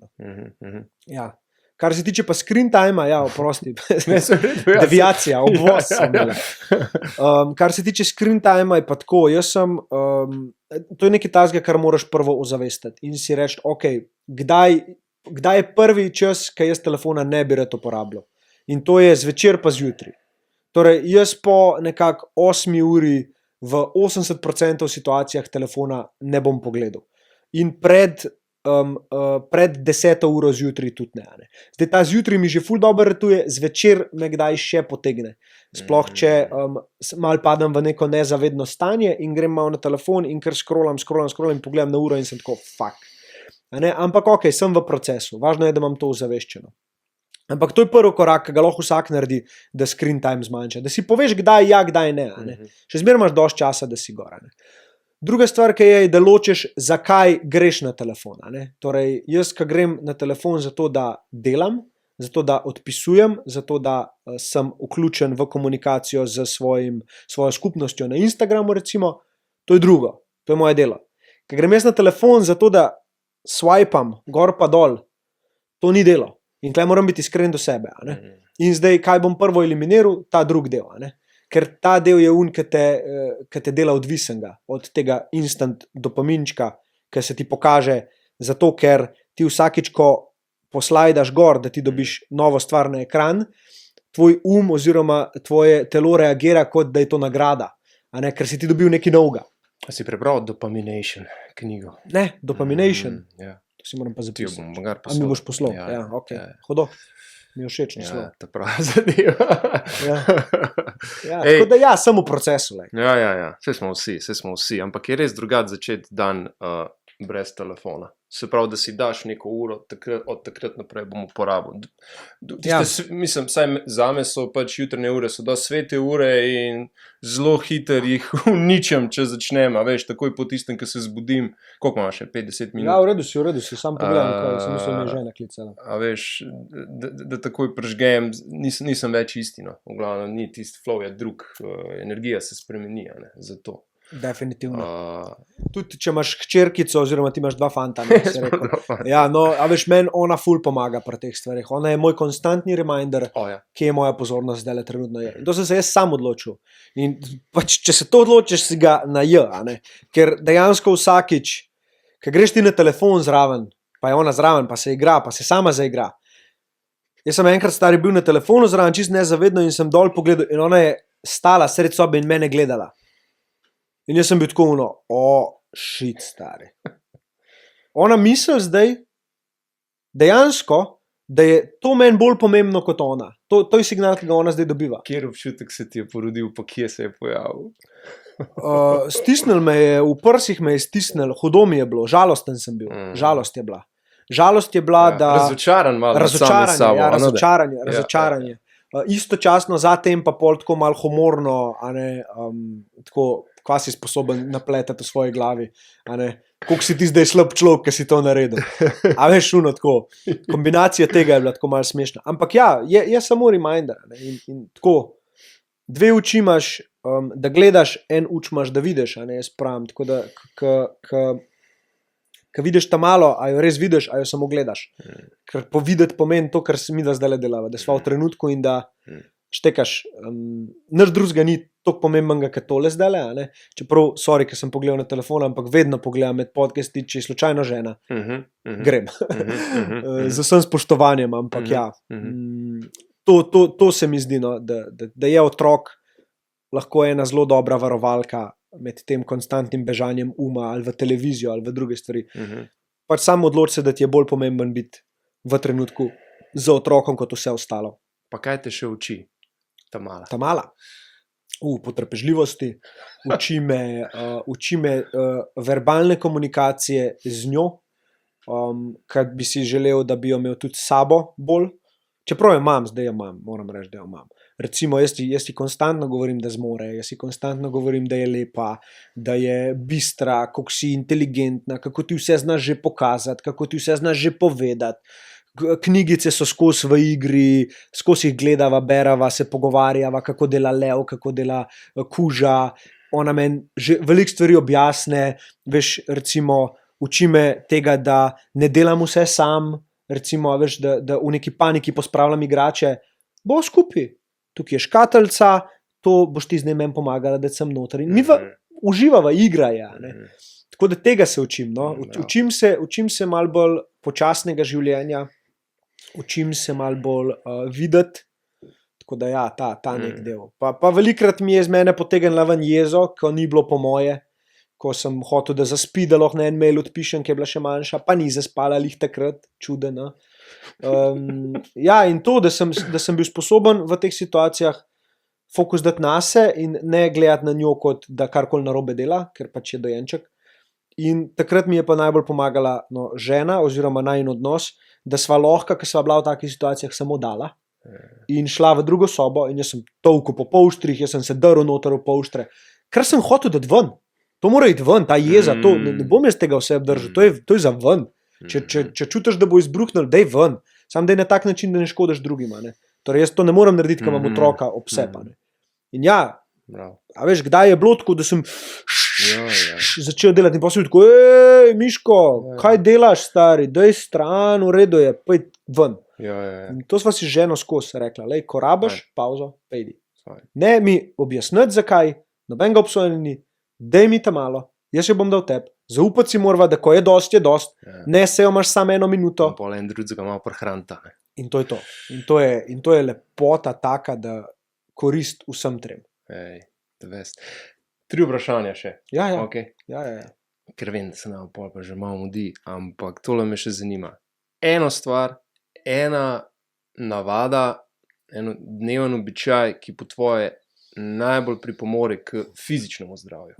Ja. Kar se tiče pa screen time, ja, oprosti, deviacija, obvoz sem imela. Kar se tiče screen time, je pa tako, to je nekaj takega, kar moraš prvo ozavestiti in si reči, ok, kdaj je prvi čas, ko jaz telefona ne bi rad uporabljal. In to je zvečer pa zjutraj. Torej, jaz po nekako 8 uri v 80% situacijah telefona ne bom pogledal. In pred 10 uro zjutraj tudi ne. Zdaj ta zjutraj mi že ful dobro ratuje, zvečer me kdaj še potegne. Sploh, če mal padem v neko nezavedno stanje in grem malo na telefon in kar scrollam in pogledam na uro in sem tako, fuck. Ampak ok, sem v procesu, važno je, da imam to ozaveščeno. Ampak to je prvi korak, ki ga lahko vsak naredi, da screen time zmanjša. Da si poveš, kdaj ja, kdaj ne. Še zmeraj imaš dosti časa, da si gor. Druga stvar, ki je, da ločeš, zakaj greš na telefon. Torej, jaz, ko grem na telefon zato, da delam, zato, da odpisujem, zato, da sem vključen v komunikacijo z svojo skupnostjo na Instagramu, recimo, to je drugo, to je moje delo. Ko grem jaz na telefon zato, da swipam gor pa dol, to ni delo. In tukaj moram biti iskren do sebe. In zdaj, kaj bom prvo eliminiral, ta drug del. Ker ta del je ki te dela odvisenega od tega instant dopaminčka, ki se ti pokaže, zato ker ti vsakič, ko poslajdaš gor, da ti dobiš novo stvar na ekran, tvoj oziroma tvoje telo reagira, kot da je to nagrada, ker si ti dobil nekaj novega. A si prebral Dopamination knjigo? Ne, Dopamination. To si moram pa zapisati. A mi boš poslal? Ja, ok. Hodo. Mi je všeč naslov. Ta prava zadeva. Tako da ja, sem v procesu. Ja, vse smo vsi, ampak je res drugače začeti dan brez telefona. Se pravi, da si daš neko uro, od takrat naprej bom uporabil. Mislim, saj zame so pač jutranje ure, so dosti svete ure in zelo hiter jih uničem, če začnem, a veš, takoj po tistem, ko se zbudim, koliko imaš še, 50 minut? Ja, v redu si, sam pogledam, kaj sem mislil, me žena klicala. A veš, da takoj prežgejem, nisem več istino, v glavnem ni tisti flow, je drug, energija se spremeni, zato. Definitivno. Tudi če imaš hčerkico, oziroma ti imaš 2 fanta, ja, no, a veš, meni ona ful pomaga pri teh stvarih. Ona je moj konstantni reminder, kje je moja pozornost zdaj trenutno je. In to sem se jaz sam odločil. In pač, če se to odločiš, si ga na J, ker dejansko vsakič, ko greš ti na telefon zraven, pa je ona zraven, pa se igra, pa se sama zaigra. Jaz sem enkrat stari bil na telefonu zraven, čisto nezavedno in sem dol pogledal in ona je stala sred sobe in mene gledala. In jaz sem bil tako shit, stari. Ona misli zdaj, dejansko, da je to meni bolj pomembno kot ona. To je signal, ki ga ona zdaj dobiva. Kjer občutek se ti je porodil, pa kje se je pojavil? Stisnil me je, v prsih me je stisnil, hudo mi je bilo, žalosten sem bil, žalost je bila. Žalost je bila, da... Razočaran malo. Razočaranje. Istočasno zatem pa pol tako malo humorno, tako kva si sposoben napletati v svoji glavi, koliko si ti zdaj slab človek, ki si to naredil. A veš, tako. Kombinacija tega je bila tako malo smešna. Ampak ja, je samo reminder. In tako, 2 oči imaš, da gledaš, 1 uč imaš, da vidiš, jaz pravim. Tako da, ko vidiš ta malo, a jo res vidiš, a jo samo gledaš. Ker videti pomeni to, kar se mi da zdaj delava, da smo v trenutku in da štekaš, nič drugega ni toliko pomembnega, kot tole zdaj. Čeprav, sorry, ker sem pogledal na telefon, ampak vedno pogledam med podcasti, če je slučajno žena. Grem. Z vsem spoštovanjem, ampak ja. To se mi zdi, no, da je otrok lahko ena zelo dobra varovalka med tem konstantnim bežanjem uma ali v televizijo ali v druge stvari. Pač samo odloči se, da ti je bolj pomemben biti v trenutku z otrokom kot vse ostalo. Pa kaj te še uči? Ta mala. Potrpežljivosti, uči me verbalne komunikacije z njo, kaj bi si želel, da bi jo imel tudi s sabo bolj. Čeprav jo imam, zdaj jo imam, moram reči, da jo imam. Recimo, jaz ti konstantno govorim, da zmore, jaz ti konstantno govorim, da je lepa, da je bistra, kako si inteligentna, kako ti vse znaš že pokazati, kako ti vse znaš že povedati. Knjigice so skozi v igri, skozi jih gledava, berava, se pogovarjava, kako dela lev, kako dela kuža. Ona meni že veliko stvari objasne, veš, recimo, uči me tega, da ne delam vse sam, recimo, veš, da v neki paniki pospravljam igrače, bo skupaj. Tukaj je škatlica, to boš ti z njim pomagala, da sem noter. In mi uživava, igra je. Tako da tega se učim. No? Učim se malo bolj počasnega življenja, učim se malo bolj videti. Tako da ja, ta nek del. Pa velikrat mi je iz mene potegnila ven jezo, ko ni bilo po moje, ko sem hotel, da zaspi, da lahko na en mail odpišem, ki je bila še manjša, pa ni zaspala lih takrat, čudena. Ja, in to, da sem bil sposoben v teh situacijah fokus dati na se in ne gledati na njo, kot da karkoli narobe dela, ker pač je dojenček. In takrat mi je pa najbolj pomagala žena oziroma najin odnos, da sva lahko, ker sva bila v takih situacijah, samo dala in šla v drugo sobo in jaz sem tolkel po polštrih, jaz sem se drl noter v polštre, ker sem hotel dati ven. To mora iti ven, ta jeza, to ne bom jaz tega vse obdržal, to je za ven. Če čutiš, da bo izbruhnil, daj ven. Sam daj na tak način, da ne škodiš drugima. Torej jaz to ne morem narediti, ko imam otroka ob sebi. In ja, a veš, kdaj je bilo tako, da sem začel delati in pa sem tako, Miško, kaj delaš, stari, daj stran, v redu je, pojdi ven. In to sva si ženo skozi rekla, lej, ko rabaš, pauzo, pejdi. Ne mi objasniti, zakaj, nobenega obsojanja ni, daj mi ta malo, jaz jo bom dal tebi, zaupati si morava, da ko je dost, ne sejo imaš samo 1 minuto. In pol en drugega malo prehranita. In to je to. In to je lepota taka, da korist vsem trem. The best. 3 vprašanja še. Ja. Okay. Ja. Ker vem, da se nam pol pa že malo mudi, ampak tole me še zanima. Eno stvar, ena navada, eno dneven običaj, ki po tvoje najbolj pripomore k fizičnemu zdravju.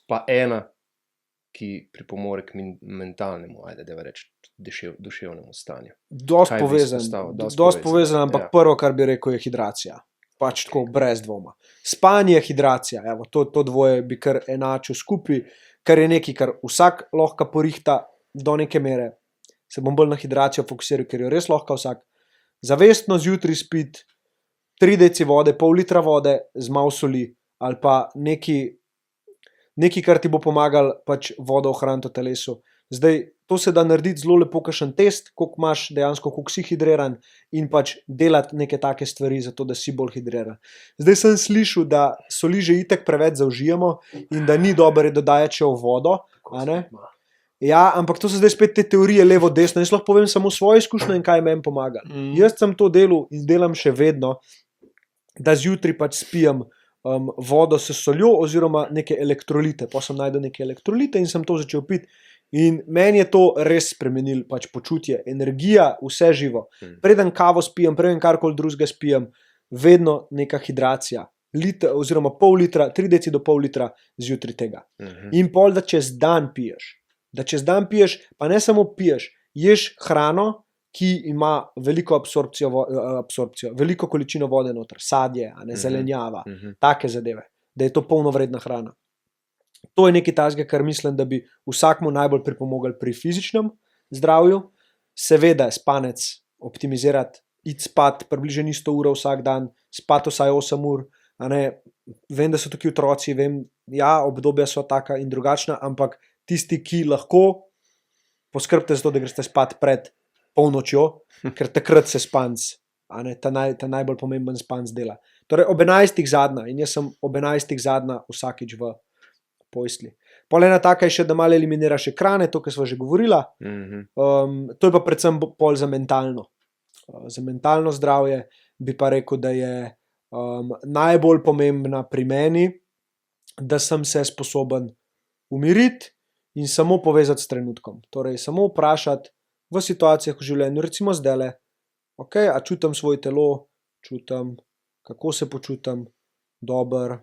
Pa ena, ki pripomore k mentalnemu, da reči, duševnemu stanju. Dost povezan, ampak prvo, kar bi rekel, je hidracija. Pač tako, brez dvoma. Spanje, hidracija, evo, to dvoje bi kar enačil skupaj, kar je nekaj, kar vsak lahko porihta do neke mere. Se bom bolj na hidracijo fokusiral, ker jo res lahko vsak. Zavestno zjutraj spiti 3 deci vode, pol litra vode z malo soli ali pa nekaj, kar ti bo pomagal pač vodo ohraniti v telesu. Zdaj, to se da narediti zelo lepo kakšen test, koliko imaš dejansko, koliko si hidriran in pač delati neke take stvari za to, da si bolj hidriran. Zdaj sem slišal, da soli že itak preveč zaužijemo in da ni dobro dodajati še v vodo. Ja, ampak to so zdaj spet te teorije levo-desno. Jaz lahko povem samo svojo izkušnjo in kaj meni pomaga. Jaz sem to delal in delam še vedno, da zjutraj pač spijem vodo s soljo oziroma neke elektrolite. Pa sem najdel neke elektrolite in sem to začel piti. In meni je to res spremenil pač počutje, energija, vse živo. Preden kavo spijem, preden karkoli drugega spijem, vedno neka hidracija. Oziroma pol litra, 3 deci do pol litra zjutraj tega. In pol, da čez dan piješ. Da čez dan piješ, pa ne samo piješ, ješ hrano, ki ima veliko absorpcijo, veliko količino vode noter, sadje, zelenjava, take zadeve, da je to polnovredna hrana. To je nekaj takega, kar mislim, da bi vsakmu najbolj pripomogel pri fizičnem zdravju. Seveda, spanec optimizirati, iti spat približno isto uro vsak dan, spat vsaj 8 ur. Vem, da so tukaj otroci, vem, ja, obdobja so taka in drugačna, ampak tisti, ki lahko, poskrbite za to, da greste spat pred polnočjo, ker takrat se spanc, ta najbolj pomemben spanc dela. Torej ob 11. zadnja in jaz sem ob 11. zadnja vsakič v postelji. Pol ena taka je še, da malo eliminiraš ekrane, to, kar sva že govorila. To je pa predvsem pol za mentalno. Za mentalno zdravje bi pa rekel, da je najbolj pomembna pri meni, da sem se sposoben umiriti in samo povezati s trenutkom. Torej samo vprašati v situacijah v življenju, recimo zdajle, okay, a čutim svoje telo, čutim, kako se počutim, dober,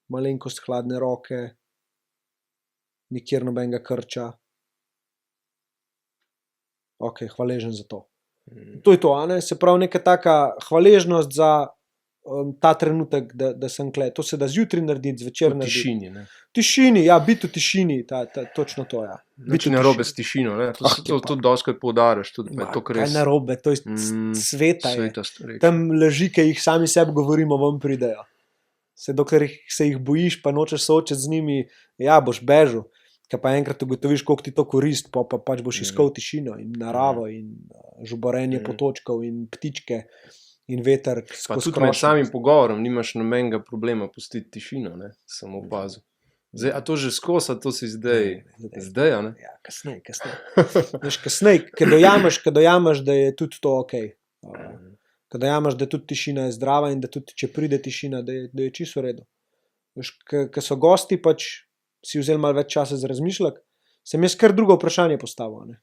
malenkost hladne roke, nikjer nobenega krča. Ok, hvaležen za to. To je to, se pravi neka taka hvaležnost za ta trenutek, da sem kle. To se da zjutraj narediti, zvečer narediti. V tišini, ne? V tišini, ja, biti v tišini, točno to, ja. Biti narobe s tišino, ne? To doskrat poudariš. Kaj narobe, to je sveta je. Tam laži, ki jih sami sebi govorimo, vam pridejo. Dokler se jih bojiš, pa nočeš soočiti z njimi, ja, boš bežal. Kaj pa enkrat ugotoviš, koliko ti to korist, pa pač boš iskal tišino in naravo in žuborenje potočkov in ptičke in veter skozi krošnjo. Pa tudi med samim pogovorom nimaš nobenega problema pustiti tišino, ne? Sem opazil. Zdaj, a to že skozi, a to si zdaj, a ne? Ja, kasneje. Veš, kasneje, ko dojameš, da je tudi to okej. Ko dojameš, da tudi tišina je zdrava in da tudi, če pride tišina, da je čisto v redu. Veš, ko so gosti, pač si vzeli malo več časa za razmišljati, sem jaz kar drugo vprašanje postavil, ne?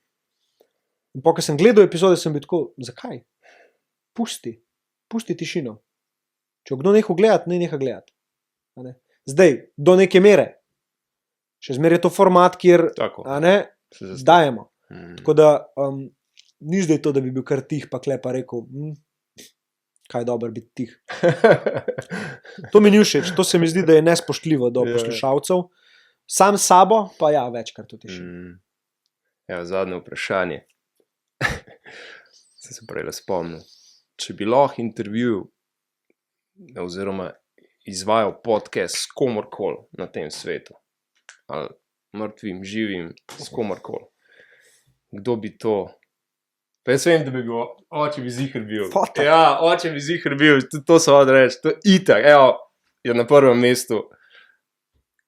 In ko sem gledal epizode, sem bil tako, zakaj? Pusti tišino. Če kdo neho gledati, ne neha gledati. Zdaj, do neke mere. Še zmeraj je to format, kjer dajemo. Tako da ni zdaj to, da bi bil kar tih, pa kle pa rekel, kaj je dobro biti tih. To mi ni všeč, to se mi zdi, da je nespoštljivo do poslušalcev. Sam sabo pa ja, večkrat v tišini. Ja, zadnje vprašanje. Sem se prej spomnil. Če bi lahko intervju oziroma izvajal podcast s komorkoli na tem svetu, ali mrtvim, živim, s komorkoli, kdo bi to? Pa jaz vem, da bi bil, oče bi ziher bil. Foto. Ja, oče bi ziher bil, to se odreči, to je itak, evo, je na prvem mestu.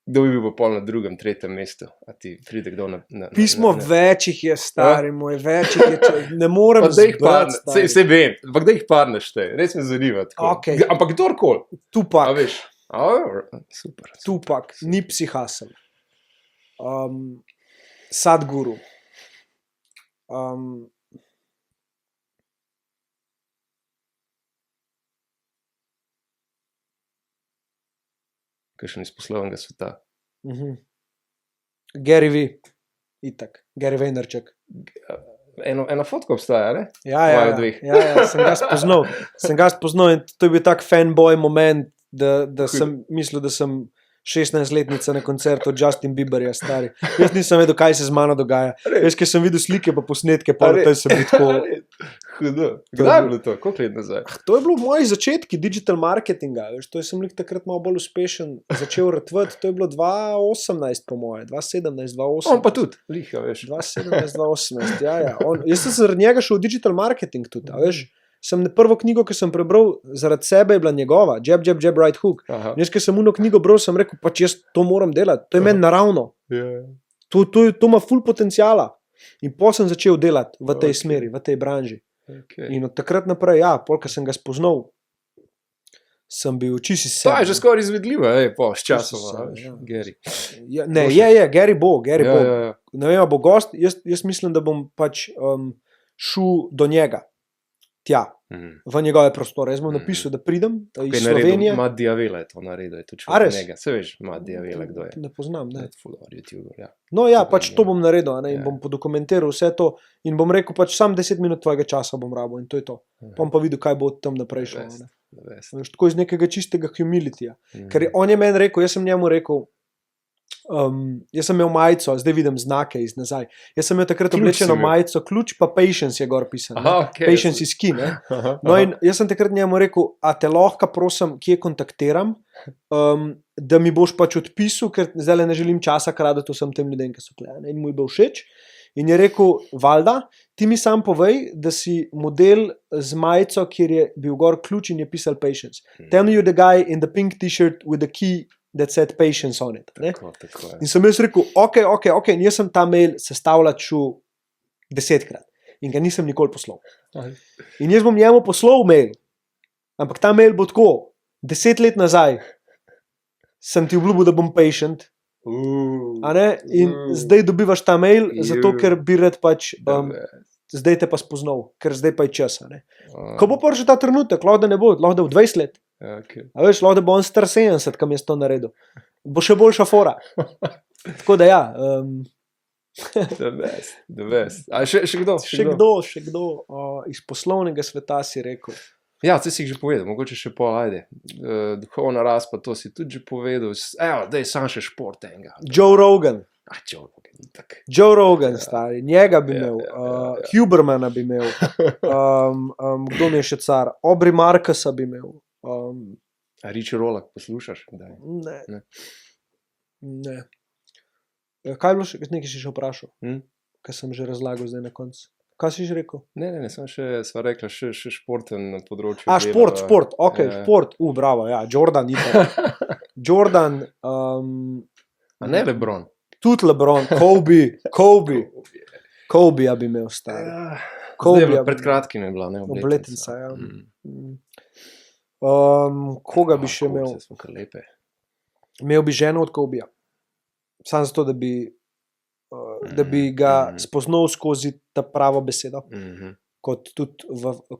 Kdo bi bil pa pol na drugem, tretjem mestu? A ti pride kdo na Pismo večjih je, stari moj, večjih je, ne morem zbrati, stari. Sej vem, ampak da jih par naštej, res me zanima tako. Okay. Ampak kdorkoli. Tupak. A veš? Super. Tupak, Nipsey Hussle. Sadhguru. Kakšen iz poslovnega sveta. Gary V. Itak. Gary Vaynerchuk. Ena fotka obstaja, ne? Ja, sem ga spoznal in to je bil tak fanboy moment, da sem mislil, da sem 16-letnica na koncertu Justin Bieberja, stari. Jaz nisem vedel, kaj se z mano dogaja. Jaz, ker sem videl slike pa posnetke, pa to sem bil tako... Hudo. Kdaj je bilo to? Koliko let nazaj? To je bilo v moji začetki digital marketinga. To sem takrat malo bolj uspešen začel ratvati. To je bilo 2018 po moje. 2017, 2018. On pa tudi. Liha, veš. 2017, 2018, ja. Jaz sem zaradi njega šel v digital marketing tudi, veš. Prvo knjigo, ki sem prebral zaradi sebe, je bila njegova, Jab, Right Hook. Jaz, ki sem uno knjigo bral, sem rekel, pač jaz to moram delati, to je meni naravno. To ima ful potencijala. In pol sem začel delati v tej smeri, v tej branži. In od takrat naprej, ja, pol, ko sem ga spoznal, sem bil čisto sebe. To je že skoraj izvedljivo, s časoma, Gary. Ne, Gary bo. Ne vem, bo gost, jaz mislim, da bom pač šel do njega. Tja, v njegove prostore. Jaz bom napisal, da pridem iz Slovenije. Matt Diavela je to naredil, je to človek njega. Se veš, Matt Diavela, kdo je? Ne poznam, ne. YouTuber, ja. No ja, pač to bom naredil, in bom podokumentiral vse to in bom rekel, pač sam 10 minut tvojega časa bom rabil in to je to. Bom pa videl, kaj bo tam naprej šlo. Tako iz nekega čistega humilityja. Ker on je meni rekel, jaz sem njemu rekel, Jaz sem imel majico, zdaj vidim znake iz nazaj. Jaz sem imel takrat oblečeno majico, ključ pa patience je gor pisan. Okay, patience is key. No in jaz sem takrat njemu rekel, a te lahko prosim, kje kontaktiram, da mi boš pač odpisal, ker zdaj ne želim časa kradati vsem tem ljudem, ki so tukaj. In mu je bil všeč. In je rekel, Valda, ti mi sam povej, da si model z majico, kjer je bil gor ključ in je pisal patience. Tell me you're the guy in the pink t-shirt with the key that said patience on it. Tako. In sem jaz rekel, ok. In jaz sem ta mail sestavljal 10krat. In ga nisem nikoli poslal. In jaz bom njemu poslal mail, ampak ta mail bo tako, 10 let nazaj sem ti obljubil, da bom patient, in zdaj dobivaš ta mail, zato ker bi rad pač zdaj te pa spoznal, ker zdaj pa je čas. Ko bo prišel ta trenutek, lahko da ne bo, lahko da v 20 let. Okay. A veš, lahko da bo on star 70, kam je to naredil. Bo še boljša fora. Tako da ja. The best. A še kdo? Še kdo iz poslovnega sveta si rekel. Ja, to si jih že povedal, mogoče še pol, ajde. Duhovna rast, pa to si tudi že povedal. Evo, daj sam še šport enega. Joe Rogan. Joe Rogan, itak. Joe Rogan, stari. Njega bi imel. Hubermana bi imel. Kdo mi je še car? Aubrey Marcusa bi imel. A Richie Rollak poslušaš? Ne. Kaj je bilo še? Nekaj si še vprašal? Kaj sem že razlagal zdaj na koncu? Kaj si že rekel? Ne, sem sva rekla, še športen na področju. Šport, ok, šport. Bravo, ja, Jordan, Jordan. A ne LeBron? Tudi LeBron, Kobe ja bi imel stari. Pred kratkim je bila, ne? Obletnica, ja. Koga bi še imel? Smo kar lepe. Imel bi ženo od Kobeja. Sam zato, da bi ga spoznal skozi ta pravo besedo, kot tudi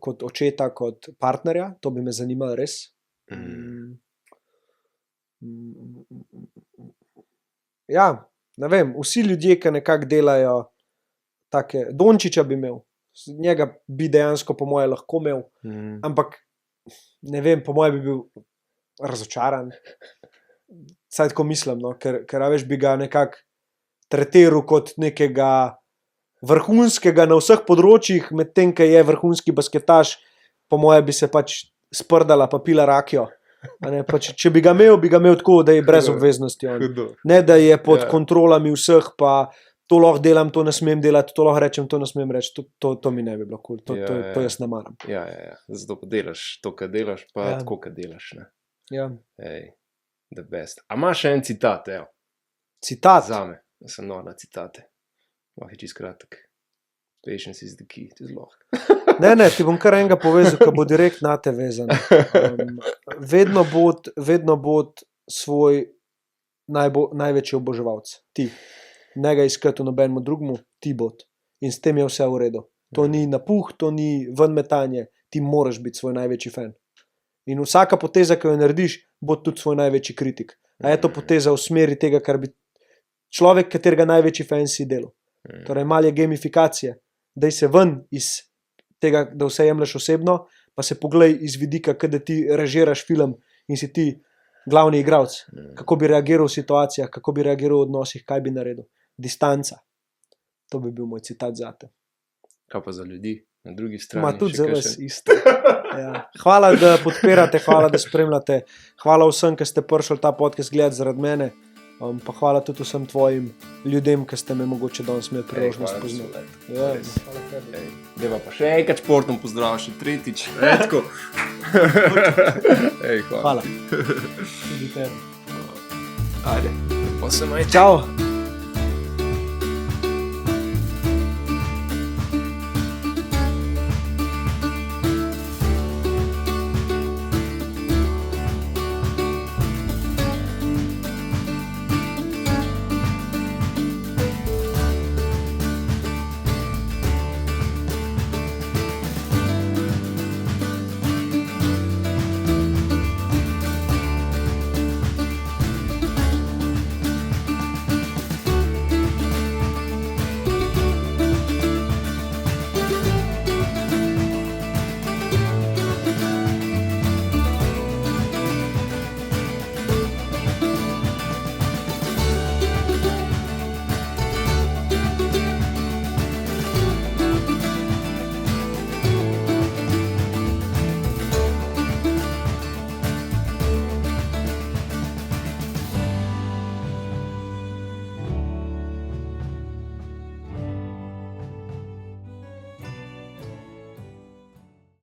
kot očeta, kot partnerja. To bi me zanimalo res. Ja, ne vem, vsi ljudje, ki nekako delajo take, Dončića bi imel, njega bi dejansko po moje lahko imel, ampak ne vem, po moje bi bil razočaran. Saj tako mislim, no? ker veš, bi ga nekako tretiral kot nekega vrhunskega na vseh področjih, medtem, ko je vrhunski basketaš, po moje bi se pač sprdala pa pila rakijo. Če bi ga imel tako, da je brez obveznosti. Ne, da je pod kontrolami vseh, pa to lahko delam, to ne smem delati, to lahko rečem, to ne smem reči. To mi ne bi bilo cool. To jaz ne maram. Ja. Zato pa delaš to, kar delaš, pa tako, kar delaš. Ne? Ja. The best. A imaš še en citat, evo? Citat? Zame. Jaz sem nor na citate. Lahko je čist kratek. Patience is the key. To je zelo. Ne, ti bom kar enega povezal, ki bo direkt na te vezan. Vedno bod svoj največji oboževalc. Ti. Ne ga iskati v nobenemu drugemu, ti bod. In s tem je vse v redu. To ni napuh, to ni venmetanje. Ti moraš biti svoj največji fan. In vsaka poteza, ki jo narediš, bo tudi svoj največji kritik. A je to poteza v smeri tega, kar bi človek, katerega največji fan si delal. Torej, malo je gamifikacije. Daj se ven iz tega, da vse jemlješ osebno, pa se poglej iz vidika, kada ti režiraš film in si ti glavni igralec. Kako bi reagiral v situacijah, kako bi reagiral v odnosih, kaj bi naredil. Distanca. To bi bil moj citat zate. Kaj pa za ljudi na drugi strani? Ma tudi za vas isto. Ja. Hvala, da podpirate, hvala, da spremljate. Hvala vsem, ki ste prišli ta podcast gledati zaradi mene. Pa hvala tudi vsem tvojim ljudem, ki ste me mogoče danes imeli priložnost poznati. Hvala tebi. Deva pa še enkrat športno pozdrav, še tretjič. Redko. Hvala. Tudi tebi. Ajde, pa se maj. Čau.